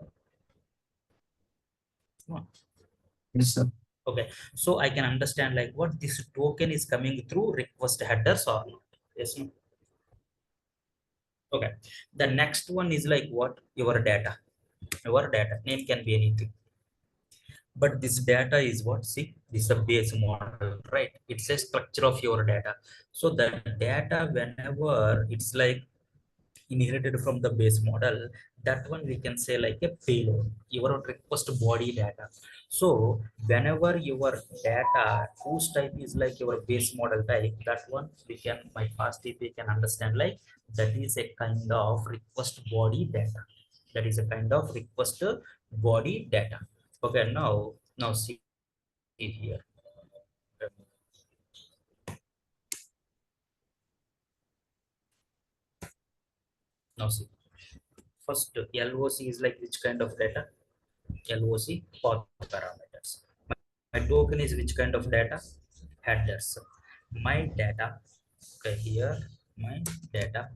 no? Yes, sir. Okay, so I can understand like what this token is coming through request headers or not. Yes, no? Okay, the next one is like what? Your data. Your data name can be anything, but this data is what? See, this is a base model, right? It's a structure of your data. So the data, whenever it's like inherited from the base model, that one we can say like a payload, your request body data. So whenever your data whose type is like your base model type, that one we can, my fast API can understand like that is a kind of request body data. That is a kind of request body data. Okay, now see here. Now see, first LOC is like which kind of data? LOC path parameters. My token is which kind of data? Headers. My data, okay, here my data,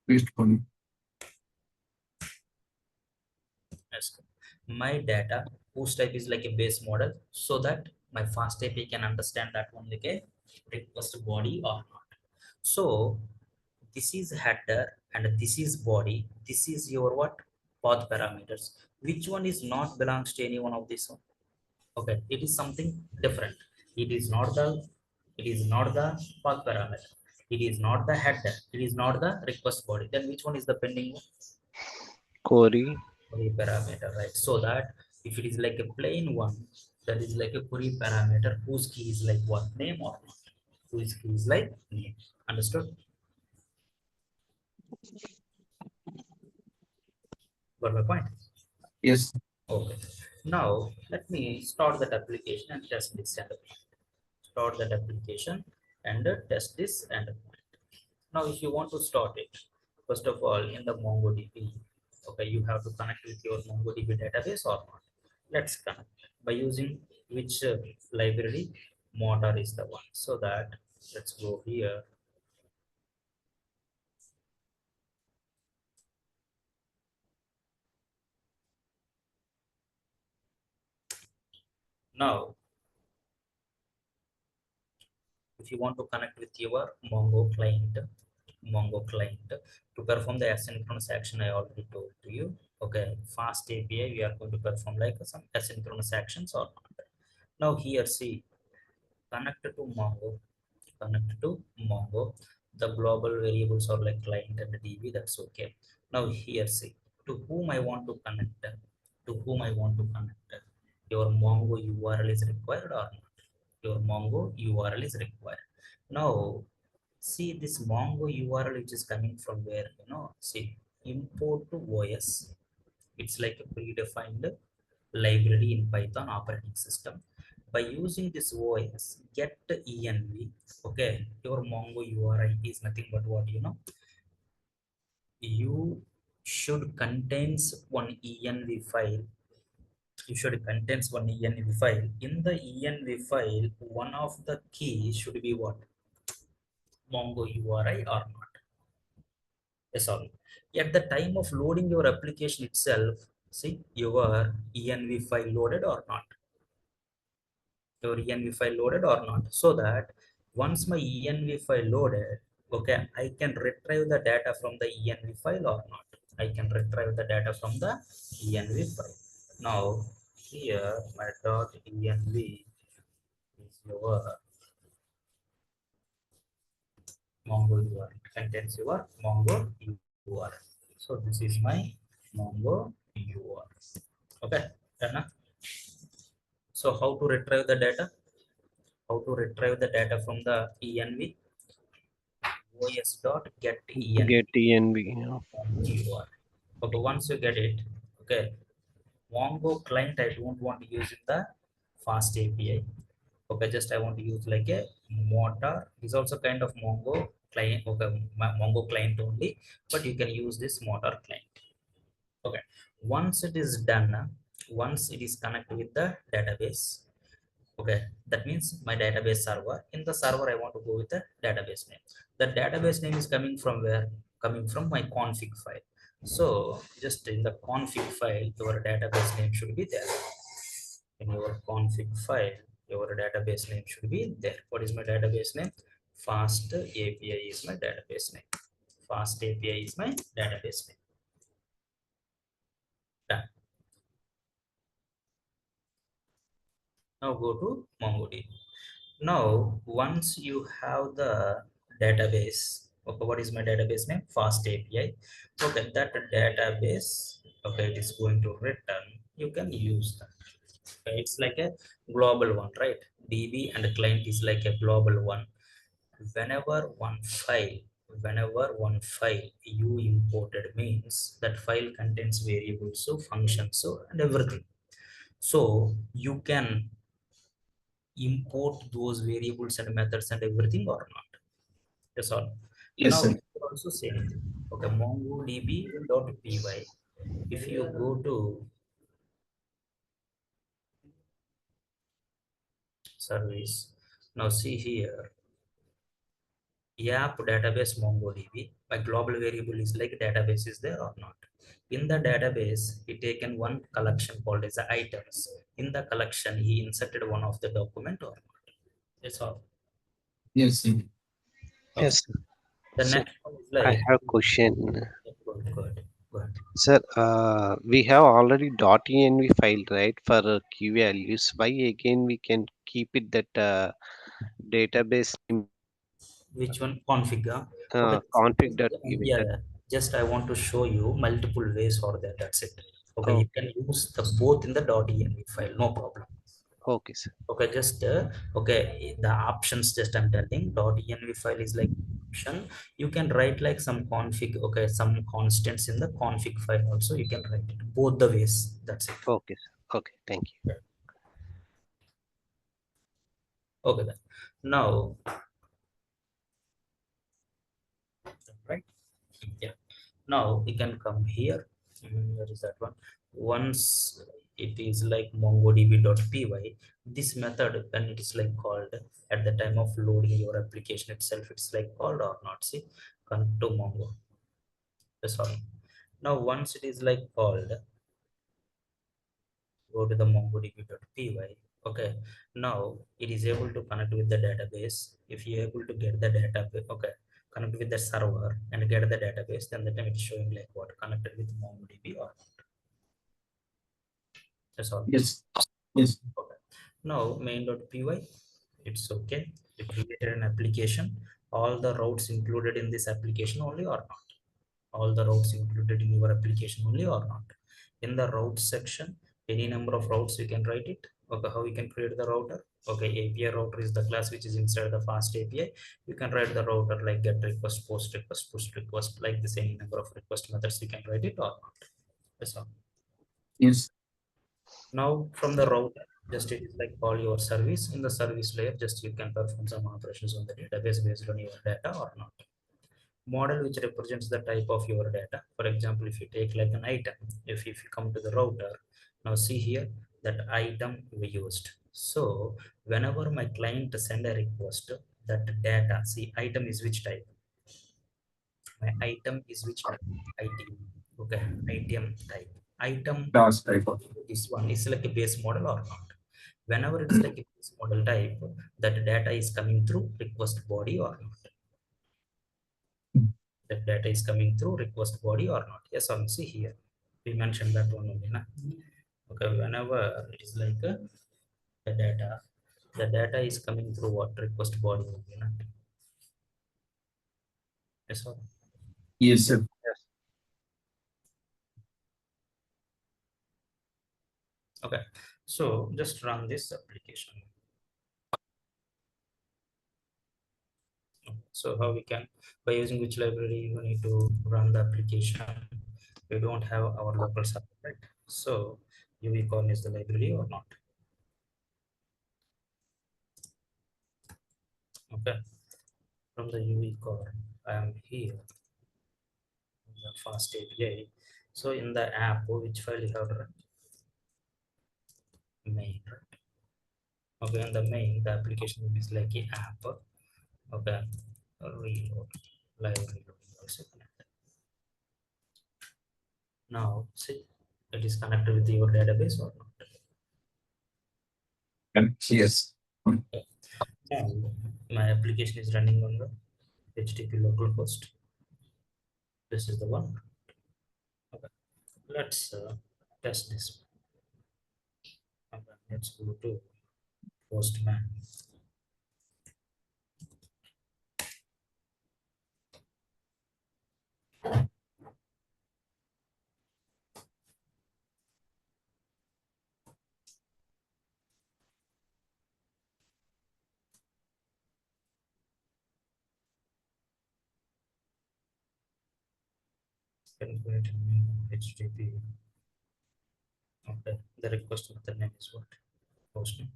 Paste body. yes, my data whose type is like a base model, so that my fast API can understand that one like a request body or not. So this is header and this is body. This is your what? Path parameters. Which one is not belongs to any one of this one? Okay, it is something different. It is not the, it is not the path parameter. It is not the header. It is not the request body. Then which one is the pending one? query, Query parameter, right? So that if it is like a plain one, that is like a query parameter whose key is like what? Name or not? Whose key is like name. Understood? Got my point? Yes. Okay. Now let me start that application and test this and start that application and test this and now if you want to start it, first of all in the MongoDB, okay, you have to connect with your MongoDB database or not. Let's connect by using which library? Motor is the one. So that let's go here. Now if you want to connect with your Mongo client to perform the asynchronous action I already told to you. Okay, fast API, we are going to perform like some asynchronous actions or not. Now here see, connect to Mongo, connect to Mongo. The global variables are like client and DB, that's okay. Now here see, to whom I want to connect, to whom I want to connect. Your Mongo URL is required or not? Your Mongo URL is required. Now see this Mongo URL which is coming from where, see, import to OS. It's like a predefined library in Python operating system. By using this OS, get env, okay, your Mongo URI is nothing but what, you should contains one env file. You should contains one env file. In the env file, one of the keys should be what? Mongo URI or not? Yes or no? At the time of loading your application itself, see your env file loaded or not? Your env file loaded or not? So that once my env file loaded, okay, I can retrieve the data from the env file or not? I can retrieve the data from the env file. Now here my .env is your Mongo URL, contains your Mongo URL. So this is my Mongo URL. Okay, done. So how to retrieve the data? How to retrieve the data from the env? os.get env get env. URL. Okay, once you get it, okay, Mongo client I don't want to use in the fast API. Okay, just I want to use like a motor. Is also kind of Mongo client. Okay, Mongo client only, but you can use this motor client. Okay, once it is done, once it is connected with the database, okay, that means my database server. In the server I want to go with the database name. The database name is coming from where? Coming from my config file. So just in the config file your database name should be there. In your config file your database name should be there. What is my database name? Fast API is my database name. Fast API is my database name. Done. Now go to MongoDB. Now once you have the database, Okay, what is my database name? Fast API. Okay, that database, okay, it is going to return. You can use that. Okay, it's like a global one, right? DB and client is like a global one. Whenever one file, whenever one file you imported means that file contains variables, so functions, so and everything. So you can import those variables and methods and everything or not. That's all. Yes, Now sir. you can also say anything. Okay, mongodb.py. If you go to service, now see here, app database MongoDB. My global variable is like database is there or not. In the database, he taken one collection called as items. In the collection, he inserted one of the document or not. That's all. Yes, sir. Okay. Yes, The sir. next one is I like have a question. good. Sir, we have already .env file, right, for key values. Why again we can keep it that database name, Which one configure? Okay, config.py? yeah, That, yeah. Just I want to show you multiple ways for that. That's it. Okay, you okay, can use the both in the .env file, no problem. okay, sir. Okay, just okay, the options just I'm telling. .env file is like option. You can write like some config, okay, some constants in the config file also. You can write it both the ways. That's it. Okay, sir. Okay, thank you. Okay, then. Now, right? Yeah. Now we can come here. Where is that one? Once it is like mongodb.py, this method when it is like called at the time of loading your application itself, it's like called or not. See, come to Mongo. Sorry. Now once it is like called, go to the mongodb.py. Okay, now it is able to connect with the database. If you're able to get the database, okay, connect with the server and get the database, then the time it's showing like what connected with mongodb or that's all. Yes. Yes. Okay, now main.py, it's okay, you created an application. All the routes included in this application only or not? All the routes included in your application only or not? In the routes section, any number of routes you can write it. Okay, how you can create the router? Okay, API router is the class which is inside the fast API. You can write the router like get request, post request, push request, like this. Any number of request methods you can write it or not. That's all. Yes. Now from the router, just it is like call your service. In the service layer, just you can perform some operations on the database based on your data or not. Model which represents the type of your data. For example, if you take like an item, if you come to the router, now see here that item we used. So whenever my client send a request, that data, see item is which type? My item is which type? ITM. Okay, ITM type. Item, Last type of. this one is like a base model or not? Whenever it's like a base model type, that data is coming through request body or not? That data is coming through request body or not? Yes or no? See here, we mentioned that one only, na? Okay, whenever it is like the data is coming through what? Request body only, na? Yes or no? Yes, sir. Yes. Okay, so just run this application. So how we can, by using which library you need to run the application? We don't have our local server, right? So UVcorn is the library or not? Okay, from the UVcorn, I am here, the fast API. So in the app, which file you have to run? Main, right? Okay, in the main, the application is like a app. Okay, reload, live reloading also connected. Now see, it is connected with your database or not? And yes. Okay. Now my application is running on the HTTP localhost. This is the one. Okay, let's test this. Okay, let's go to Postman. can create a new HTTP. Okay, the request method name is what? Host name.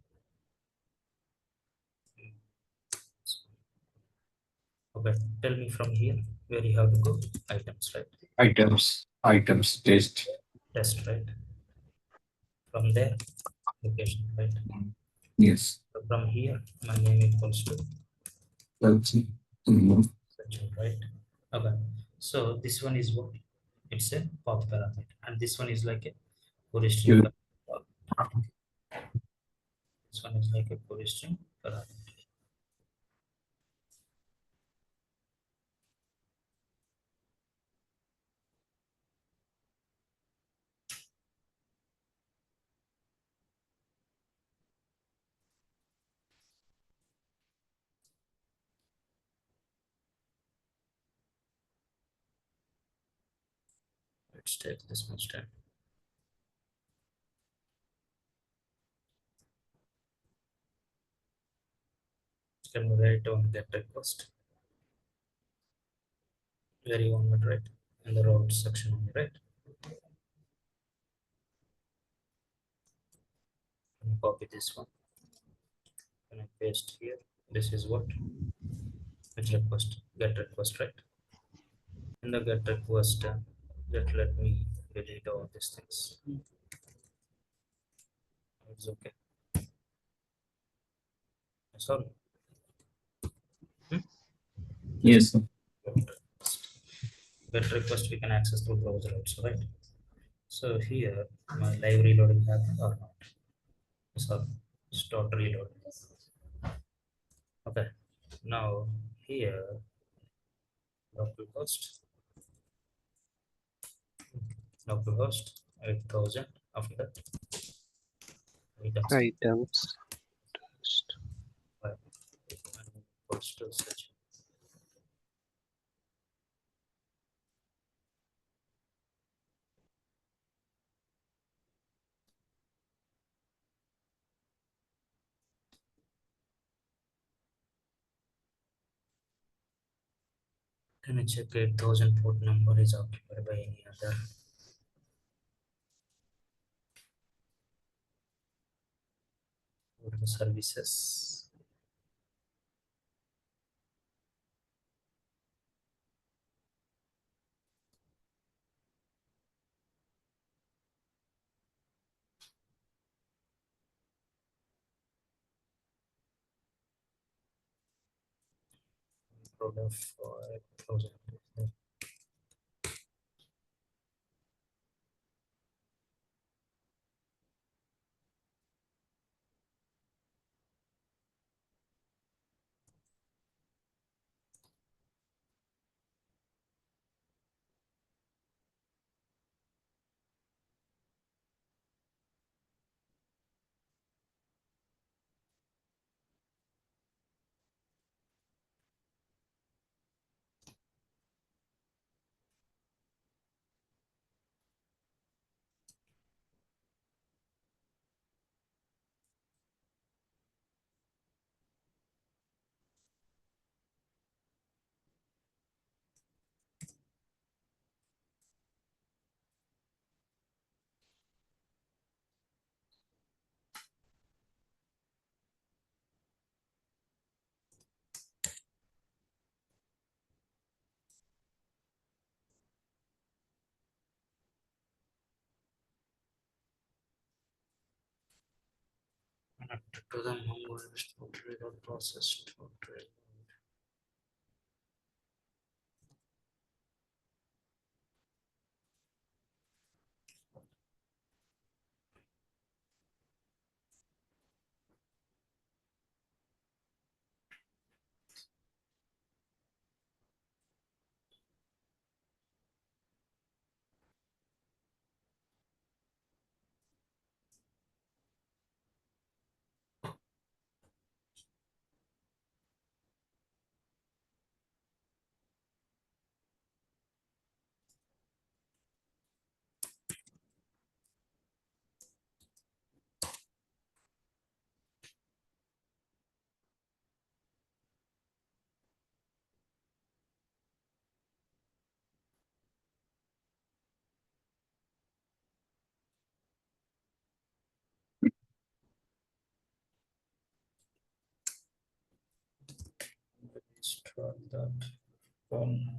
Okay, tell me from here where you have to go. Items, right? Items, test. Test, right? From there, location, right? Yes. So from here, my name equals to That's Sachin, right? Okay, so this one is what? It's a pop parameter, and this one is like a query string. Good. This one is like a query string parameter. Let's take this much time. Can we write on get request? Where you want it, right? In the route section only, right? Can I copy this one? Can I paste here? This is what? Which request? Get request, right? In the get request, let me delete all these things. It's okay. Sorry. Yes, sir. Get request we can access through browser also, right? So here my live reloading happened or not? Sorry, start reload. Okay. Now here localhost 8000 after that items Items. Test. five and equals to such. Can I check 8000 port number is occupied by any other services? Product for 8000. Connected to the MongoDB reload process. for that one.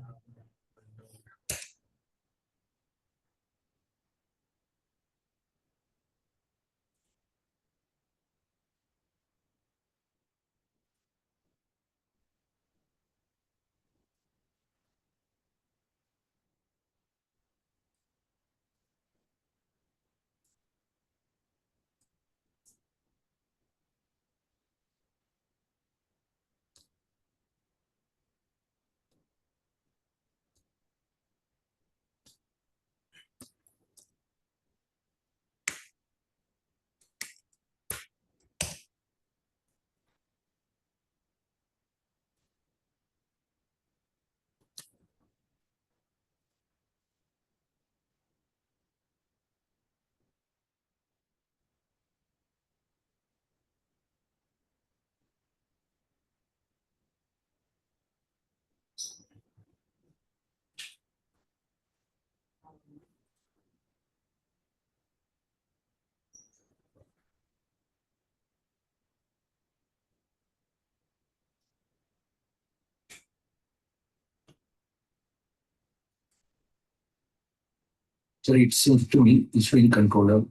So it seems to me the swing controller.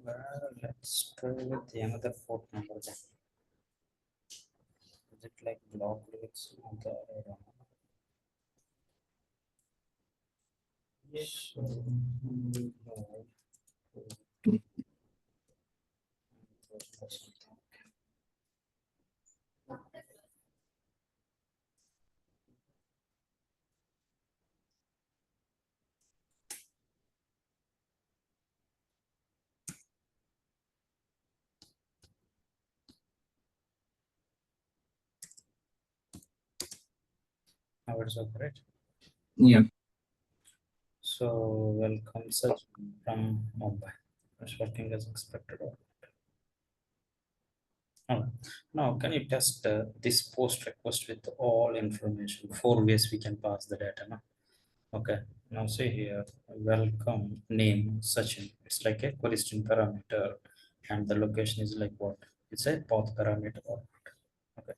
Well, let's try with the another port number then. Is it like block with other? I don't know. So, no. Now it's operate. Yeah. So welcome such from Mumbai. It's working as expected. Alright. Now can you test this post request with all information? 4 ways we can pass the data. No? Okay. Now see here, welcome name Sachin. It's like a question parameter, and the location is like what? It's a path parameter. Or okay.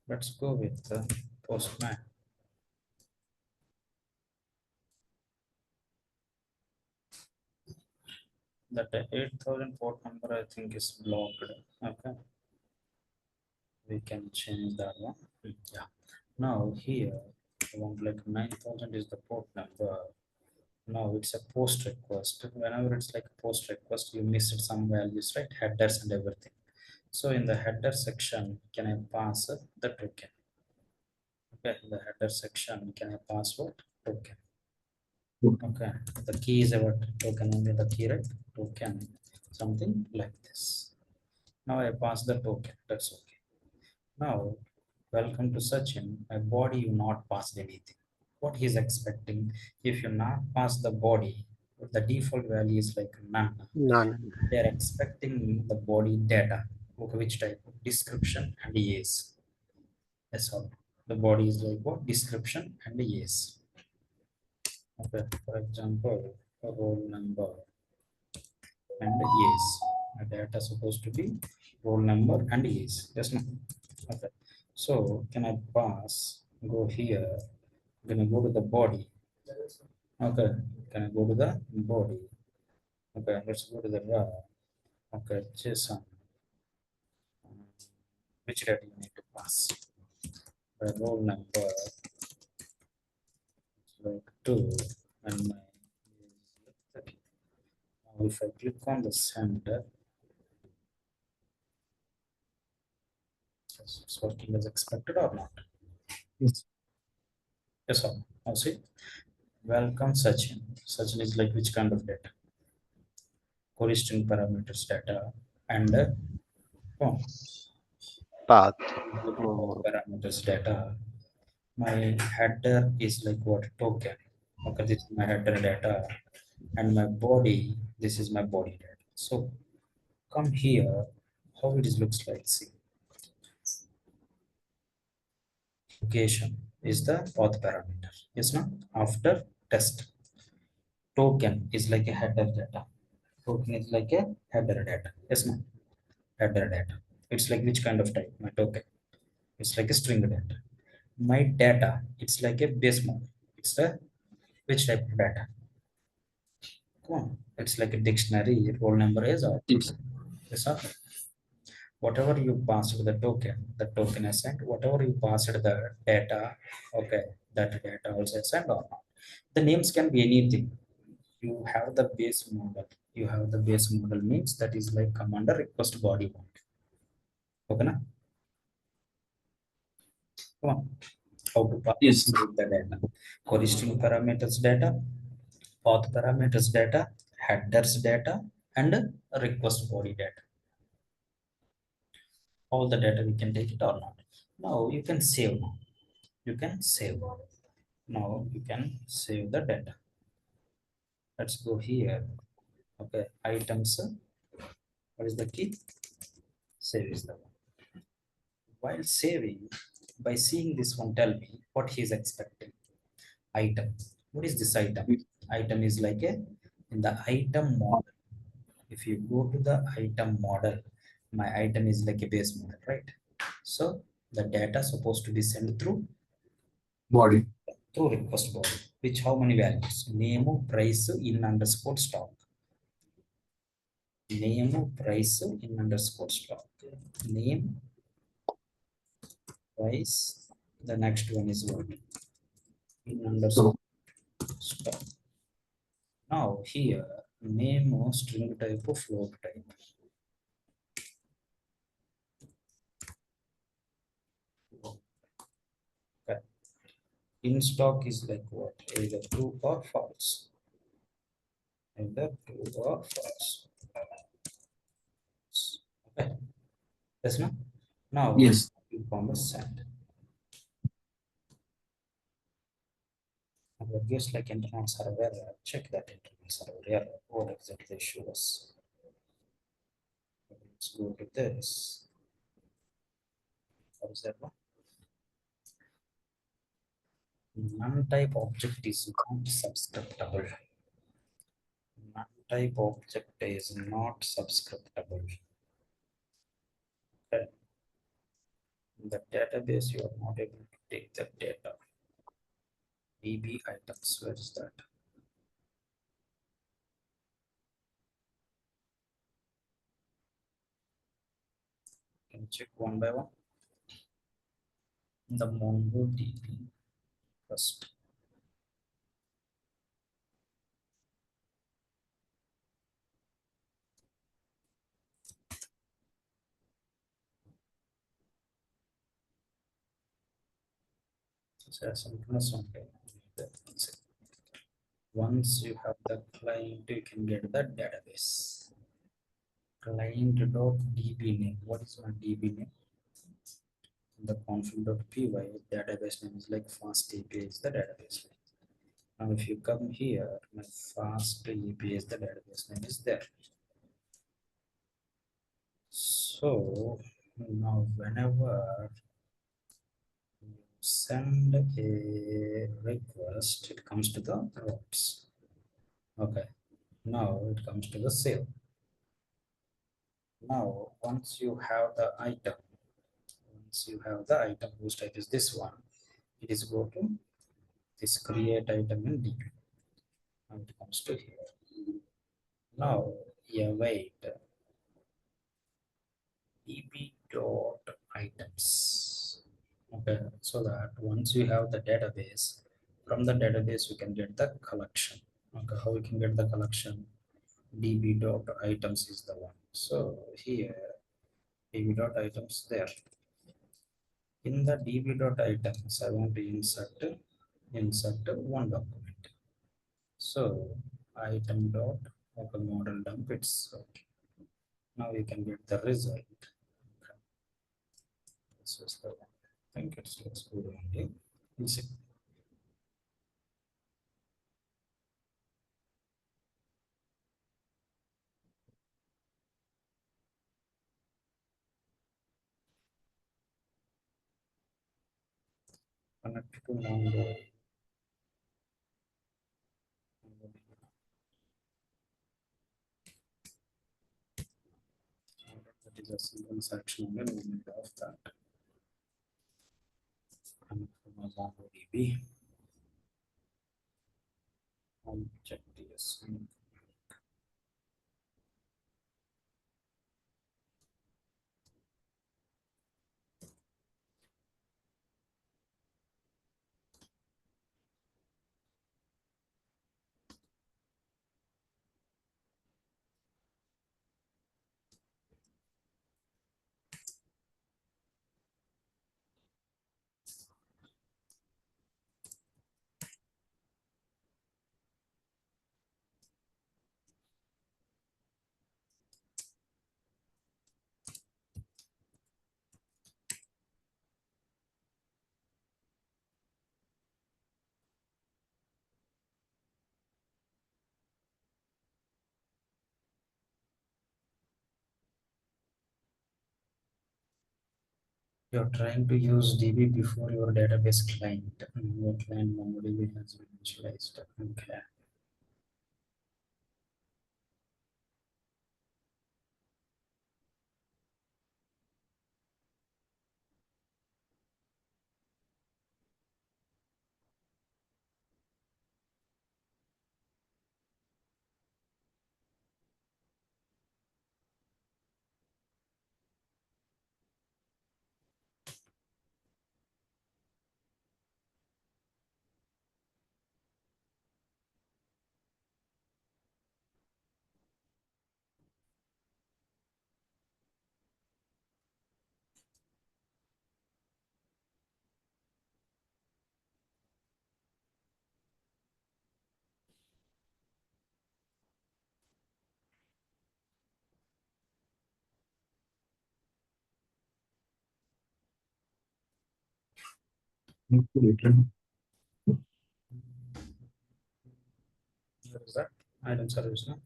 Let's go with the postman. That 8000 port number I think is blocked. Okay. We can change that one. Yeah. Now here, I want like 9000 is the port number. Now it's a post request. Whenever it's like a post request, you missed some values, right? Headers and everything. So in the header section, can I pass the token? Okay, in the header section, can I pass what? Token. Okay, the key is about token, only the key, right? Token, something like this. Now I pass the token, that's okay. Now, welcome to Sachin. My body, you not passed anything. What he's expecting, if you not pass the body, the default value is like none. None. They're expecting the body data. Okay, which type of description and yes. That's all. The body is like what? Description and yes. Okay, for example, a roll number and yes. My data supposed to be roll number and yes. Yes, no. Okay. So can I pass? Go here. I'm gonna go to the body. Okay. Can I go to the body? Okay. Let's go to the raw. Okay. JSON. Which data you need to pass? The roll number like 2 and my is 30. Now if I click on the center, it's working as expected or not? Yes. Yes or no? Now see, welcome Sachin. Sachin is like which kind of data? Corresponding parameters data and oh, Path. parameters data. My header is like what? Token. Okay, this is my header data, and my body, this is my body data. So come here, how it is looks like. See, location is the path parameter. Yes, no? After test, token is like a header data. Token is like a header data. Yes, no? header data. It's like which kind of type? My token. It's like a string data. My data, it's like a base model. It's a which type of data? Come on. It's like a dictionary. Roll number is or Yes. yes or no? Whatever you passed the token assigned, whatever you passed the data, okay, that data also assigned or not. The names can be anything. You have the base model. You have the base model means that is like commander request body one. Okay, na? Come on. How to pass Yes. the data? Query string parameters data, path parameters data, headers data, and request body data. All the data we can take it or not. Now you can save. You can save. Now you can save the data. Let's go here. Okay, items. What is the key? Save is the one. While saving, by seeing this one, tell me what he is expecting. Item. What is this item? Item is like a in the item model. If you go to the item model, my item is like a base model, right? So the data supposed to be sent Body. through request body, which how many values? Name, price, in underscore stock. Name, price, in underscore stock. Name, price. The next one is what? In underscore stock. Now here, name of string type of float type. Okay. In stock is like what? Either true or false. Either true or false. Okay. Yes, no? Now Yes. you promise send. Our guest like internal server, check that internal server error. What exactly shows? Let's go to this. Observer. None type object is not subscriptable. None type object is not subscriptable. Okay. In the database, you are not able to take the data. DB items, where is that? Can you check one by one? The MongoDB first. So asynchronous only. Once you have the client, you can get the database. Client.db name. What is my DB name? The config.py database name is like fast API is the database name. Now if you come here, my fast API is the database name is there. So now whenever you send a request, it comes to the routes. Okay. Now it comes to the save. Now once you have the item, whose type is this one, it is go to this create item in DB. Now it comes to here. Now await DB dot items. Okay, so that once you have the database, from the database we can get the collection. Okay, how we can get the collection? DB dot items is the one. So here DB dot items there. In the DB dot items, I want to insert one document. So item dot okay, model dump it's okay. Now you can get the result. Okay. This is the one. I think it looks good only. We'll see. Connect to Mongo. That is a single section only, no need of that. And from MongoDB, I'll check this. You're trying to use DB before your database client. Your client MongoDB has been initialized. Okay. Need to return. What is that? Item service, no?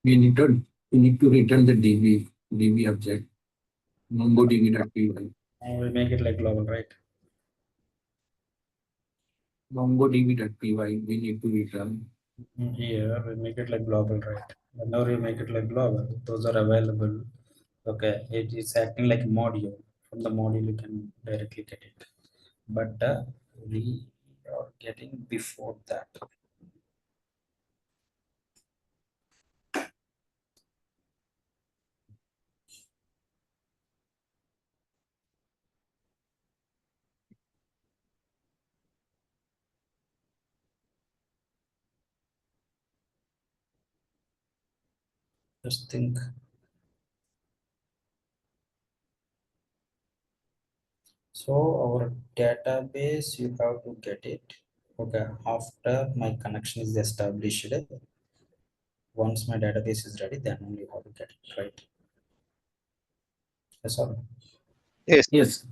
We need to return the DB object. MongoDB.py. We make it like global, right? MongoDB.py. We need to return. Here we make it like global, right? Whenever we make it like global, those are available. Okay, it is acting like a module. From the module, you can directly get it. But we are getting before that. Just think. So our database, you have to get it. Okay, after my connection is established, once my database is ready, then only you have to get it, right? Yes or no? Yes. Yes.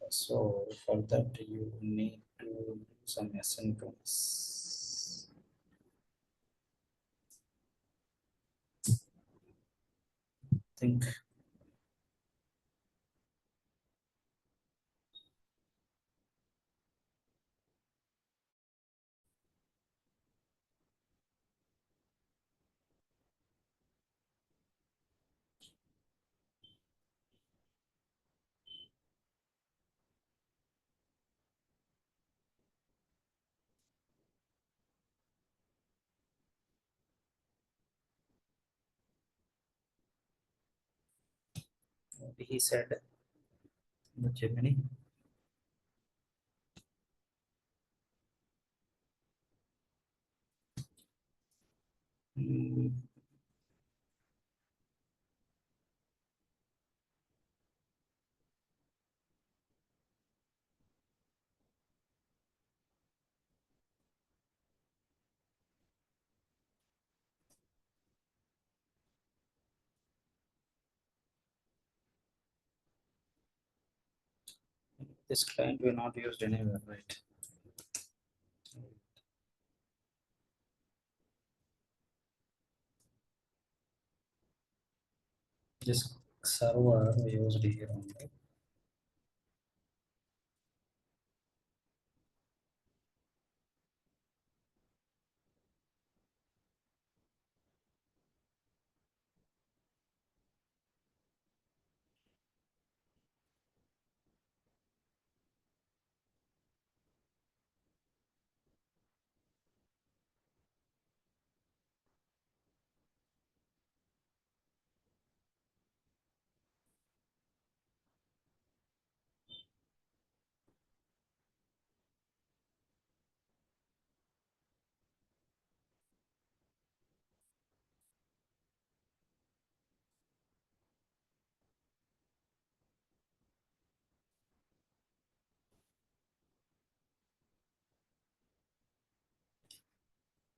So for that, you need to do some asynchronous. Think. What he said, the Gemini. Mm, this client will not used anywhere, right? Just server we used here only.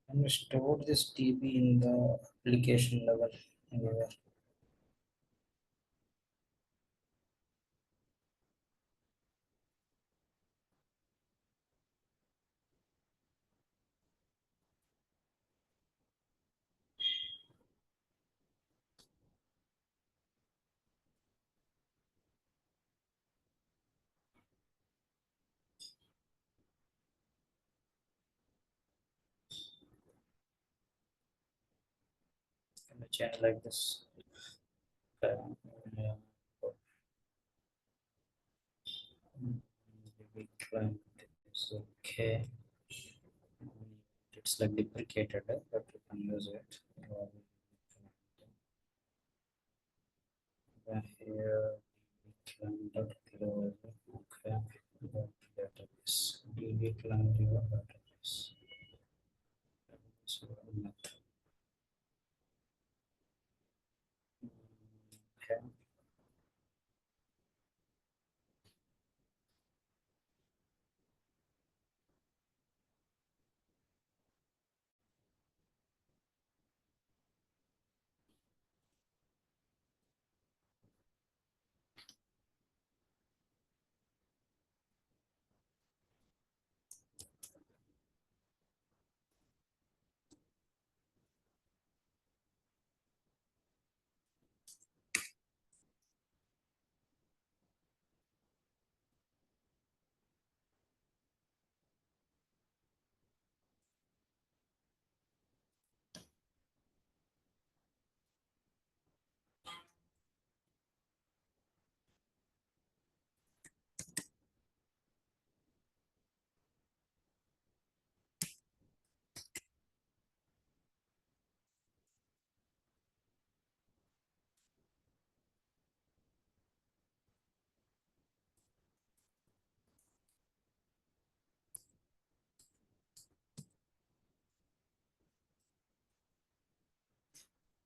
And we store this DB in the application level anywhere. Can I change like this? Okay. Yeah. DB client is okay. It's like deprecated, but you can use it. Here client close. Okay. Go to database. DB client your database. So, okay.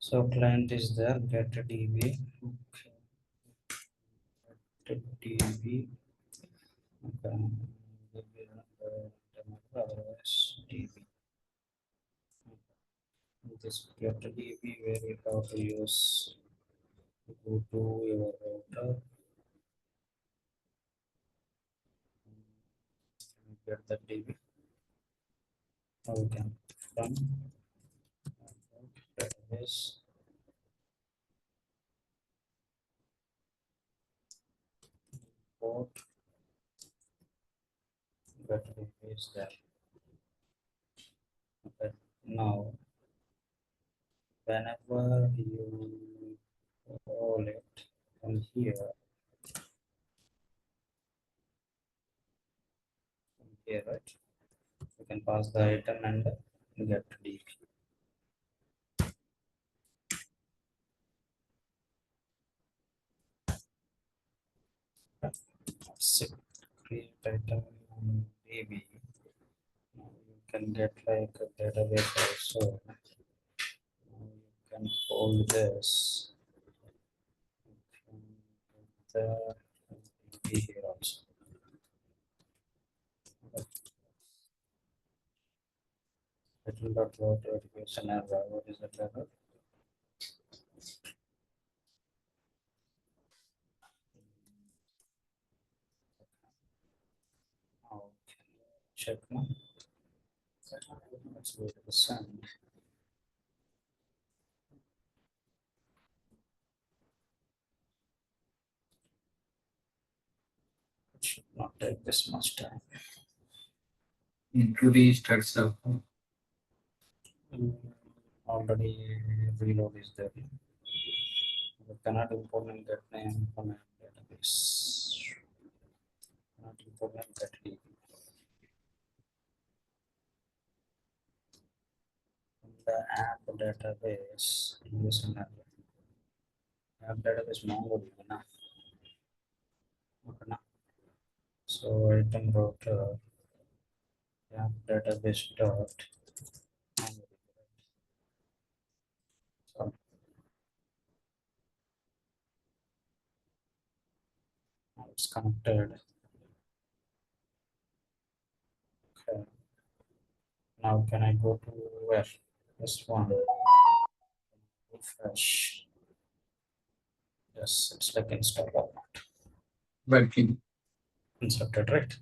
So client is there, get a DB. Okay. Get DB. Okay. Otherwise DB. This get a DB where you have to use, go to your router, get the DB. Now we can from database. Port get DB is there. Okay. Now whenever you call it from here, right, you can pass the item and get DB. Set create item DB. Now you can get like a database also. Now you can hold this. The DB here also. Little.load education error. What is that error? Okay. Check now. Let's go to the send. should not take this much time. Today starts up. Already reload is there. We cannot import and get name from a database. Cannot import and get DB. From the app database in this scenario. App database MongoDB na. Okay, na. So item router app database dot MongoDB. So now it's connected. Okay. Now can I go to where? This one. Refresh. Yes, it's like install or not. Working. Inserted, right?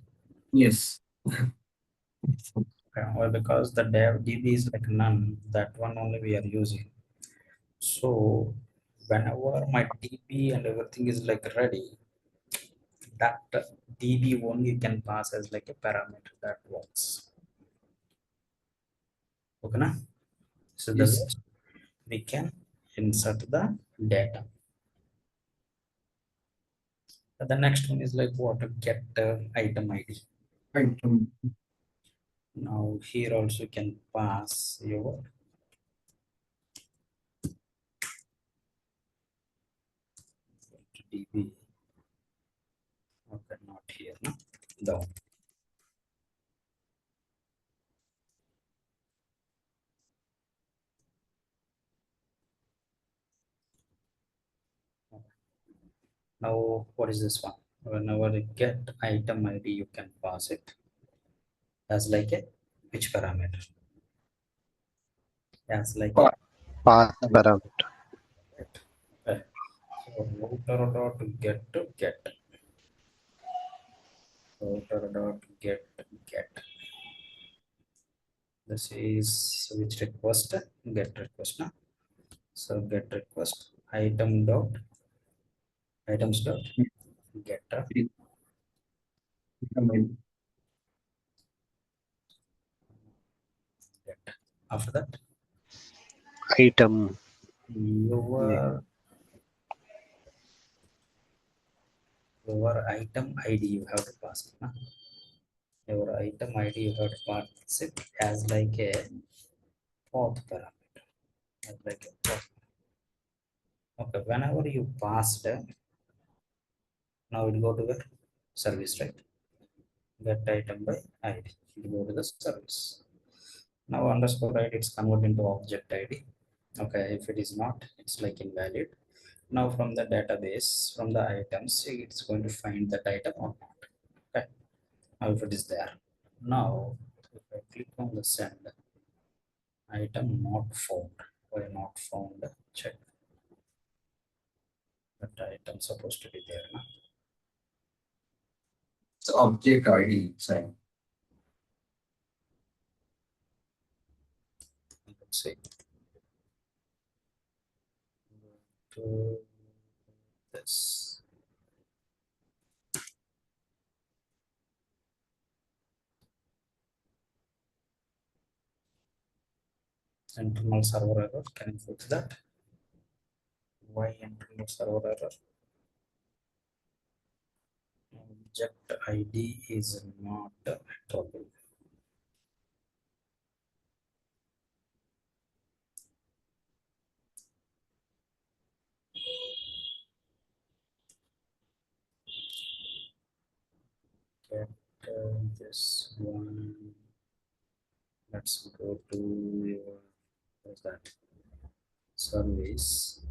Yes. Okay. Well, because the dev DB is like none, that one only we are using. So whenever my DB and everything is like ready, that DB only can pass as like a parameter that works. Okay, na? So the Yes. way we can insert the data. The next one is like what to get item ID. Item. Now here also you can pass your DB. Okay, not here, no? Down. Now what is this one? Whenever you get item ID, you can pass it as like a which parameter? As like a Path parameter. okay. So router dot get to get. Router dot get. This is which request? Get request. Na? So get request item dot items dot get get. After that, Item. your item ID you have to pass it. Na? Your item ID you have to pass it as like a path parameter. As like a path. Okay, whenever you passed, now it go to the service, right? Get item by ID. It go to the service. Now underscore ID it's converted into object ID. Okay, if it is not, it's like invalid. Now from the database, from the items, it's going to find that item or not. Okay. Now if it is there. Now if I click on the send, item not found. Why not found? Check. That item supposed to be there. Na? It's object ID inside. Let's see. To this. Internal server error. Can you fix that? Why internal server error? Object ID is not trouble. Get this one. Let's go to your what's that service.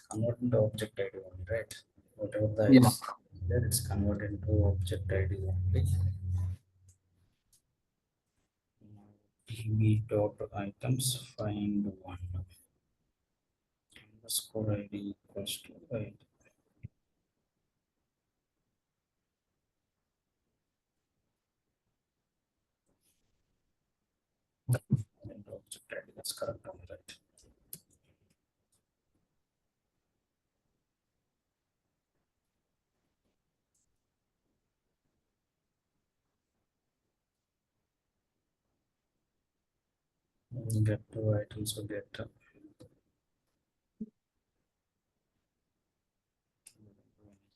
Convert into object ID only, right? Whatever the Yeah. item there, it's converted into object ID only. Now, db dot items find one underscore ID equals to ID. And object ID, that's correct only, right? Get two items, so get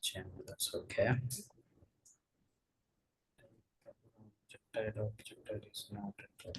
change. That's okay. Object ID is not a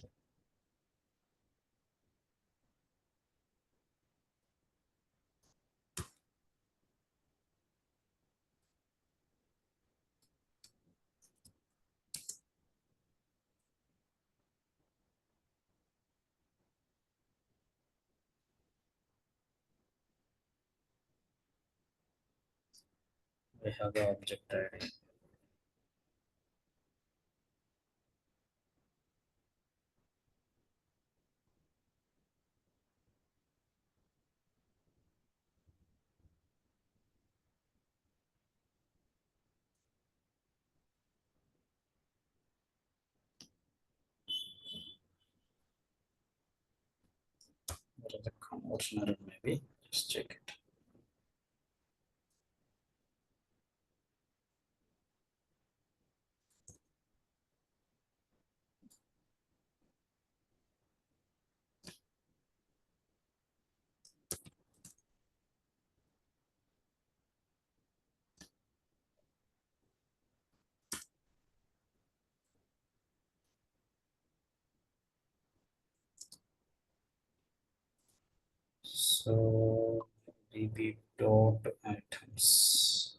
we have the object ID. What is the conversion error? Maybe just check it. So db dot items.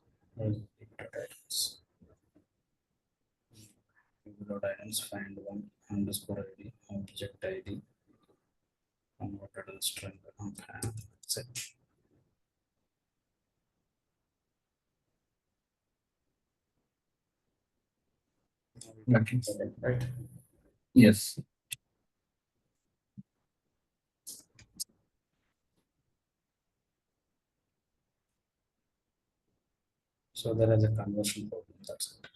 Dot items find one underscore id object id converted to string. Okay, that's it. Okay. Right. Yes. So there is a conversion problem. That's it.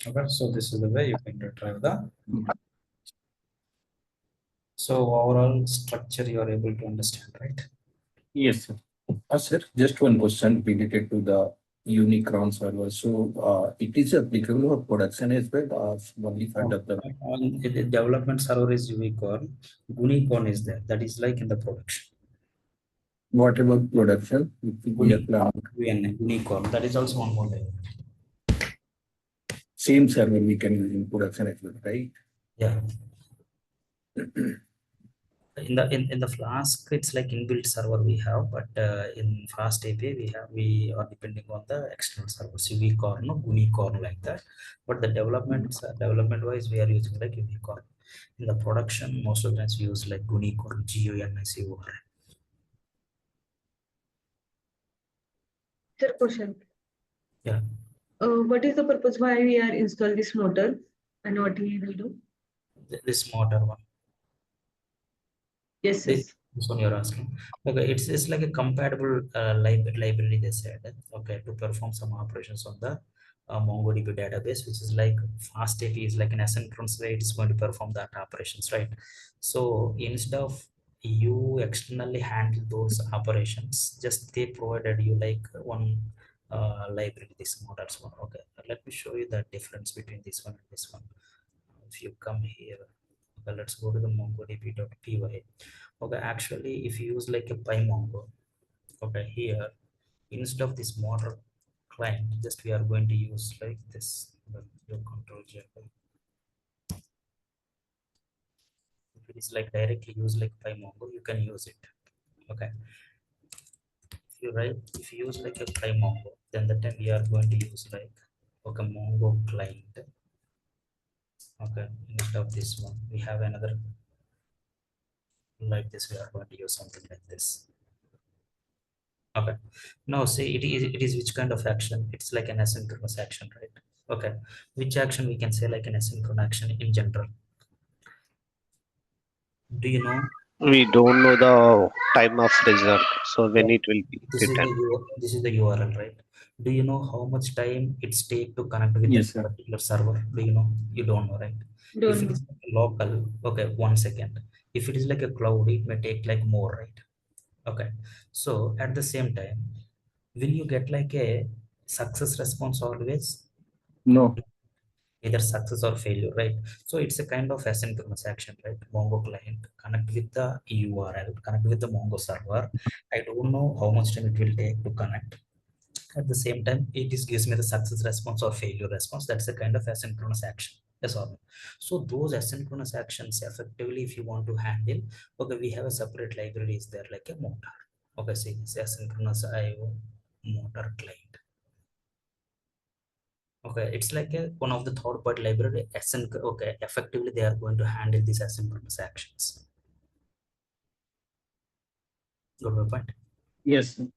Okay, so this is the way you can retrieve the. So overall structure you are able to understand, right? Yes, sir. Sir, just one question related to the Unicron server. So, it is applicable for production as well, only for development? On the development server is Unicorn. Unicorn is there. That is like in the production. What about production? Unicorn. That is also one more layer. Same server we can use in production as well, right? Yeah. In the Flask, it's like inbuilt server we have, but in Fast API we are depending on the external server, Unicorn, no Unicorn like that. But the development wise, we are using like Unicorn. In the production, most of the times we use like Unicorn, GUNICOR. Sir, question. Yeah. What is the purpose why we are install this motor and what we will do? This motor one. Yes, This one you're asking. Okay, it's like a compatible library they said. Okay, to perform some operations on the MongoDB database, which is like FastAPI is like an asynchronous way it's going to perform that operations, right? So instead of you externally handle those operations, just they provided you like one library, this models one. Okay, let me show you the difference between this one and this one. If you come here, okay, let's go to the mongodb.py. Okay, actually if you use like a PyMongo, okay, here instead of this model client, just we are going to use like this. Your control J. If it is like directly use like PyMongo, you can use it. Okay, if you use like a PyMongo, then the time we are going to use like okay Mongo client. Okay, instead of this one we have another like this. We are going to use something like this. Okay, now see it is which kind of action? It's like an asynchronous action, right? Okay, which action we can say like an asynchronous action in general? Do you know? We don't know the time of result, so when Yeah, it will be this is returned. this is the URL, right? Do you know how much time it's take to connect with Yes, that sir. particular server? Do you know? You don't know, right? If don't it know. is local, okay, 1 second. If it is like a cloud, it may take like more, right? Okay, so at the same time, will you get like a success response always? No. either success or failure, right? So it's a kind of asynchronous action, right? Mongo client connect with the URL, connect with the Mongo server. I don't know how much time it will take to connect. At the same time, it is gives me the success response or failure response. That's a kind of asynchronous action. Yes or no? So those asynchronous actions effectively, if you want to handle, okay, we have a separate library is there like a motor. Okay, see this asynchronous IO motor client. Okay, it's like a one of the third party library okay, effectively they are going to handle these asynchronous actions. Got my point? Yes, sir.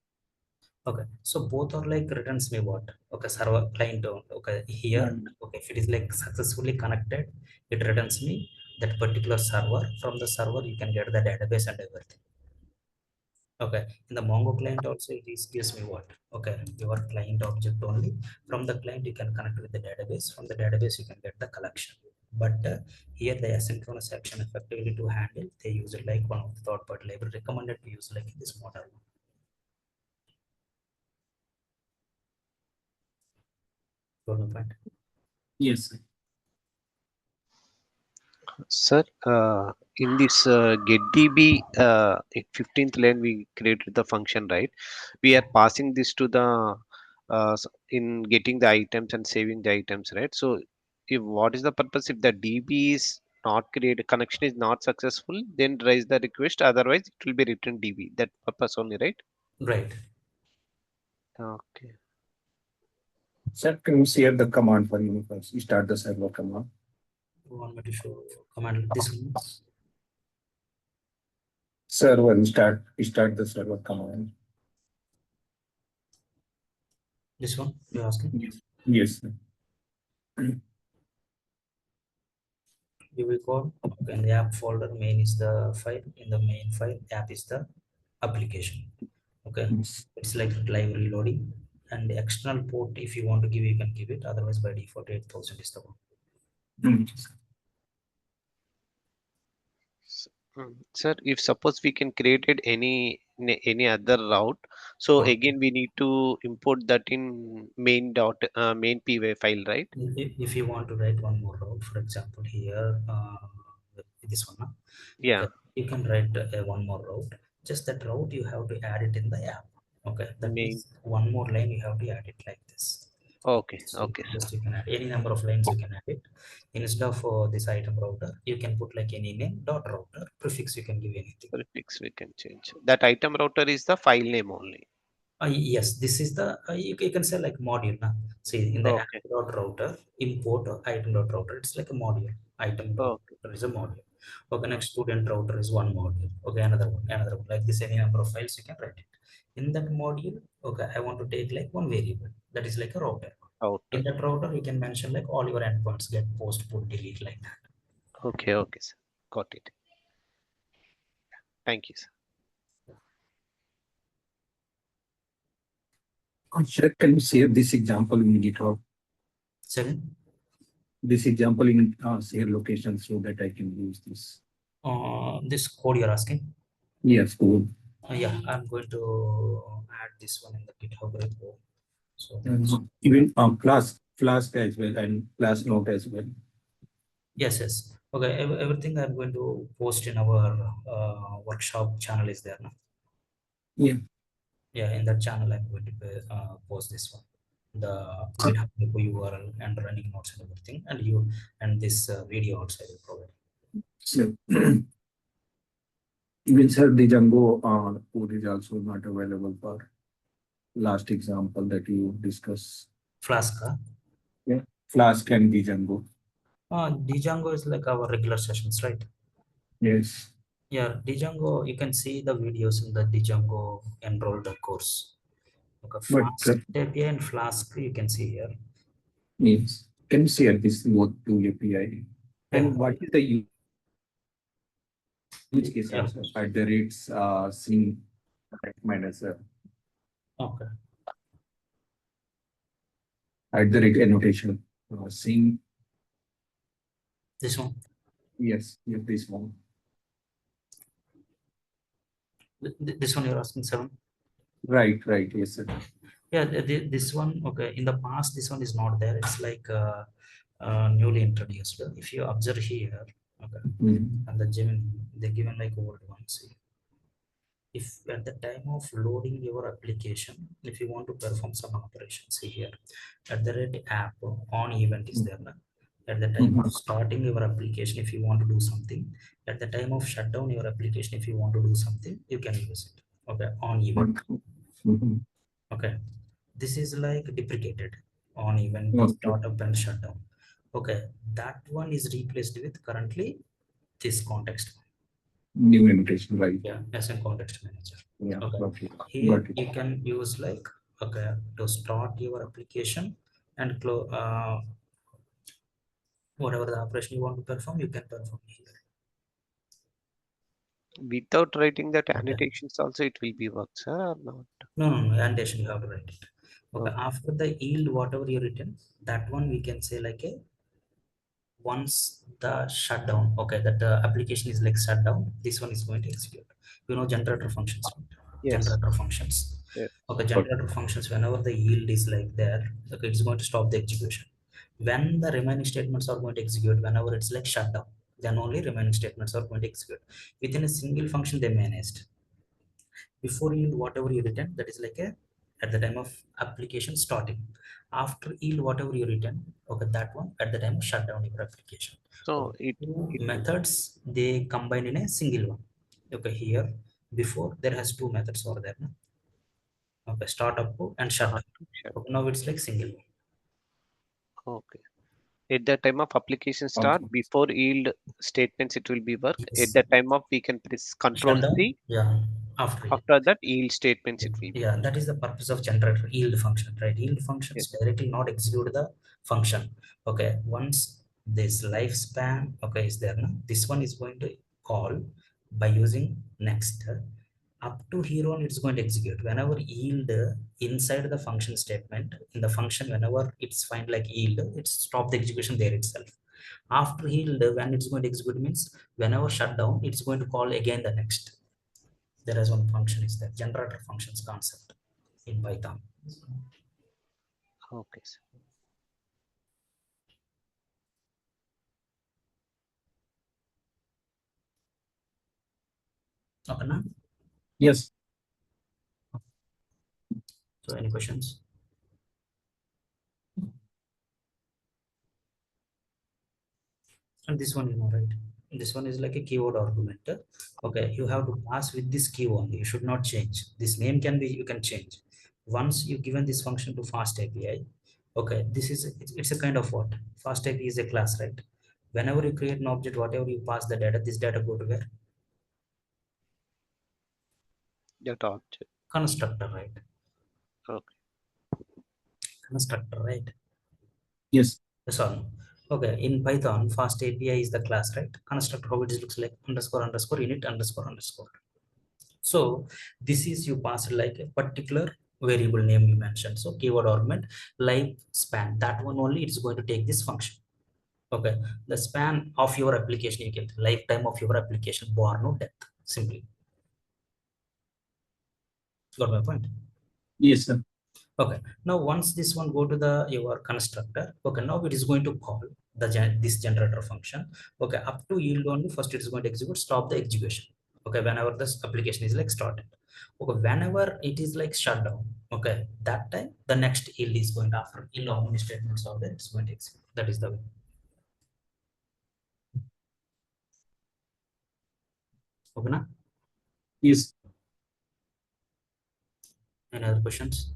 Okay, so both are like returns me what? Okay, server client down. Okay, here, okay, if it is like successfully connected, it returns me that particular server. From the server, you can get the database and everything. Okay, in the Mongo client also, it is gives me what? Okay, your client object only. From the client, you can connect with the database. From the database, you can get the collection. But here, the asynchronous action effectively to handle, they use it like one of the third party library recommended to use like this model. Got my point? Yes, sir. Sir, in this getDB, in 15th line, we created the function, right? We are passing this to the in getting the items and saving the items, right? So, if what is the purpose? If the DB is not created, connection is not successful, then raise the request. Otherwise, it will be written DB. That purpose only, right? Right. Okay. Sir, can you share the command for me first? Start the server command. You want me to show command this one? Server, start the server command. This one you're asking? Yes. Yes, sir. You will call in the app folder. Main is the file. In the main file, app is the application. Okay, Yes. it's like library loading. And the external port, if you want to give, you can give it. Otherwise, by default, 8000 is the one. Sir, if suppose we can created any other route, so Okay. again we need to import that in main py file, right? If you want to write one more route, for example, here, this one, Yeah, okay, you can write one more route. Just that route, you have to add it in the app. Okay, that main. means one more line you have to add it like this. Okay, So okay, sir. just you can add any number of lines, you can add it. Instead of this item router, you can put like any name dot router prefix, you can give anything. Prefix we can change. That item router is the file name only. Yes, this is the you can say like module. Na? See in the app Okay, dot router import item dot router. It's like a module. Item dot okay, router is a module. Okay, okay. next student router is one module. Okay, another one. Like this, any number of files you can write it. In that module, okay, I want to take like one variable that is like a router. Router. In that router, you can mention like all your endpoints get post, put, delete like that. Okay, okay, sir. Got it. Thank you, sir. Sir, can you share this example in GitHub? Second, This example in share location so that I can use this. this code you're asking. Yes, cool. Yeah, I'm going to add this one in the GitHub repo. So Even Flask as well and Flask Note as well. yes. Okay, everything I'm going to post in our workshop channel is there now. Yeah. Yeah, in that channel I'm going to post this one, the GitHub repo URL and running notes and everything, and this video also I will provide. So, even sir, the Django code is also not available for last example that you discussed. Flask. Flask and the Django. Django is like our regular sessions, right? Yes. Yeah, Django, you can see the videos in the Django enrolled course. Okay, But Flask API and Flask you can see here. yes. Can you share this what to API? And Yeah. what is the use case Yeah. also at the rates seen manager Okay. at the rate annotation seeing This one. yes this one. This one you're asking 7. Right, yes sir. Yeah, this one. Okay, in the past this one is not there. It's like newly introduced. If you observe here, okay, Mhm. and the Gemini, they given like old ones. If at the time of loading your application, if you want to perform some operations here, at the rate app on event is there. At the time of starting your application, if you want to do something, at the time of shutdown your application, if you want to do something, you can use it. Okay, on event. Mhm. Okay, this is like deprecated on event Okay. startup and shutdown. Okay, that one is replaced with currently this context. New invitation, right? Yeah, as a context manager. Yeah, Okay, okay. here Got it. you can use like, okay, to start your application and close whatever the operation you want to perform, you can perform here. Without writing that Okay. annotations also it will be work, sir, or not? No, annotation you have to write it. Okay, Okay. after the yield whatever you written, that one we can say like a once the shutdown, okay, that the application is like shut down, this one is going to execute. You know generator functions, right? Yes. Generator functions. Yes. Okay, generator functions, whenever the yield is like there, okay, it's going to stop the execution. When the remaining statements are going to execute, whenever it's like shut down, then only remaining statements are going to execute. Within a single function they managed. Before yield, whatever you written, that is like a at the time of application starting. After yield, whatever you written, okay, that one at the time of shutdown your application. So Okay, two it methods they combine in a single one. Okay, here before there has two methods over there. No? Okay, startup and shutdown. Okay, now it's like single one. okay. At the time of application start, Okay. before yield statements, it will be work. Yes. At the time of we can press Control Shutdown, C. yeah. After yield. After that, yield statements it will be. Yeah, that is the purpose of generator yield function, right? Yield functions Yes. directly not execute the function. Okay, once this lifespan, okay, is there now, this one is going to call by using next. Up to here on, it's going to execute. Whenever yield inside the function statement, in the function, whenever it's find like yield, it's stop the execution there itself. After yield, when it's going to execute means whenever shutdown, it's going to call again the next. There is one function is that generator functions concept in Python. Okay, sir. Okay, now? Yes. So any questions? And this one, you know, right? This one is like a keyword argument. Okay, you have to pass with this key only. You should not change. This name can be, you can change. Once you given this function to fast API, okay, this is, it's a kind of what? Fast API is a class, right? Whenever you create an object, whatever you pass the data, this data go to where? That object. Constructor, right? Okay. Constructor, right? Yes. Yes or no? Okay, in Python, fast API is the class, right? Constructor, how it looks like underscore underscore init underscore underscore. So this is you pass like a particular variable name you mentioned. So keyword argument lifespan, that one only it's going to take this function. Okay, the span of your application, you get lifetime of your application, bar no death, simply. Got my point? Yes, sir. Okay, now once this one go to the your constructor, okay, now it is going to call the this generator function. Okay, up to yield only, first it is going to execute, stop the execution. Okay, whenever this application is like started. Okay, whenever it is like shut down, okay, that time the next yield is going to, after yield how many statements are there, it's going to execute. That is the way. Okay, na? Yes. Any other questions?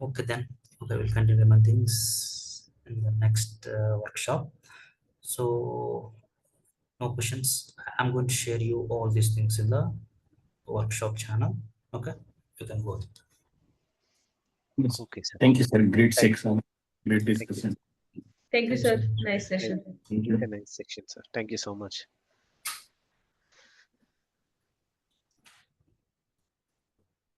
Okay, then. Okay, we'll continue my things in the next workshop. So no questions. I'm going to share you all these things in the workshop channel. Okay, you can go. Yes. Okay, sir. Thank you, sir. Great Thank section. Great you. discussion. Thank you, Thank you so sir. much. Nice session. Thank you. A nice section, sir. Thank you so much.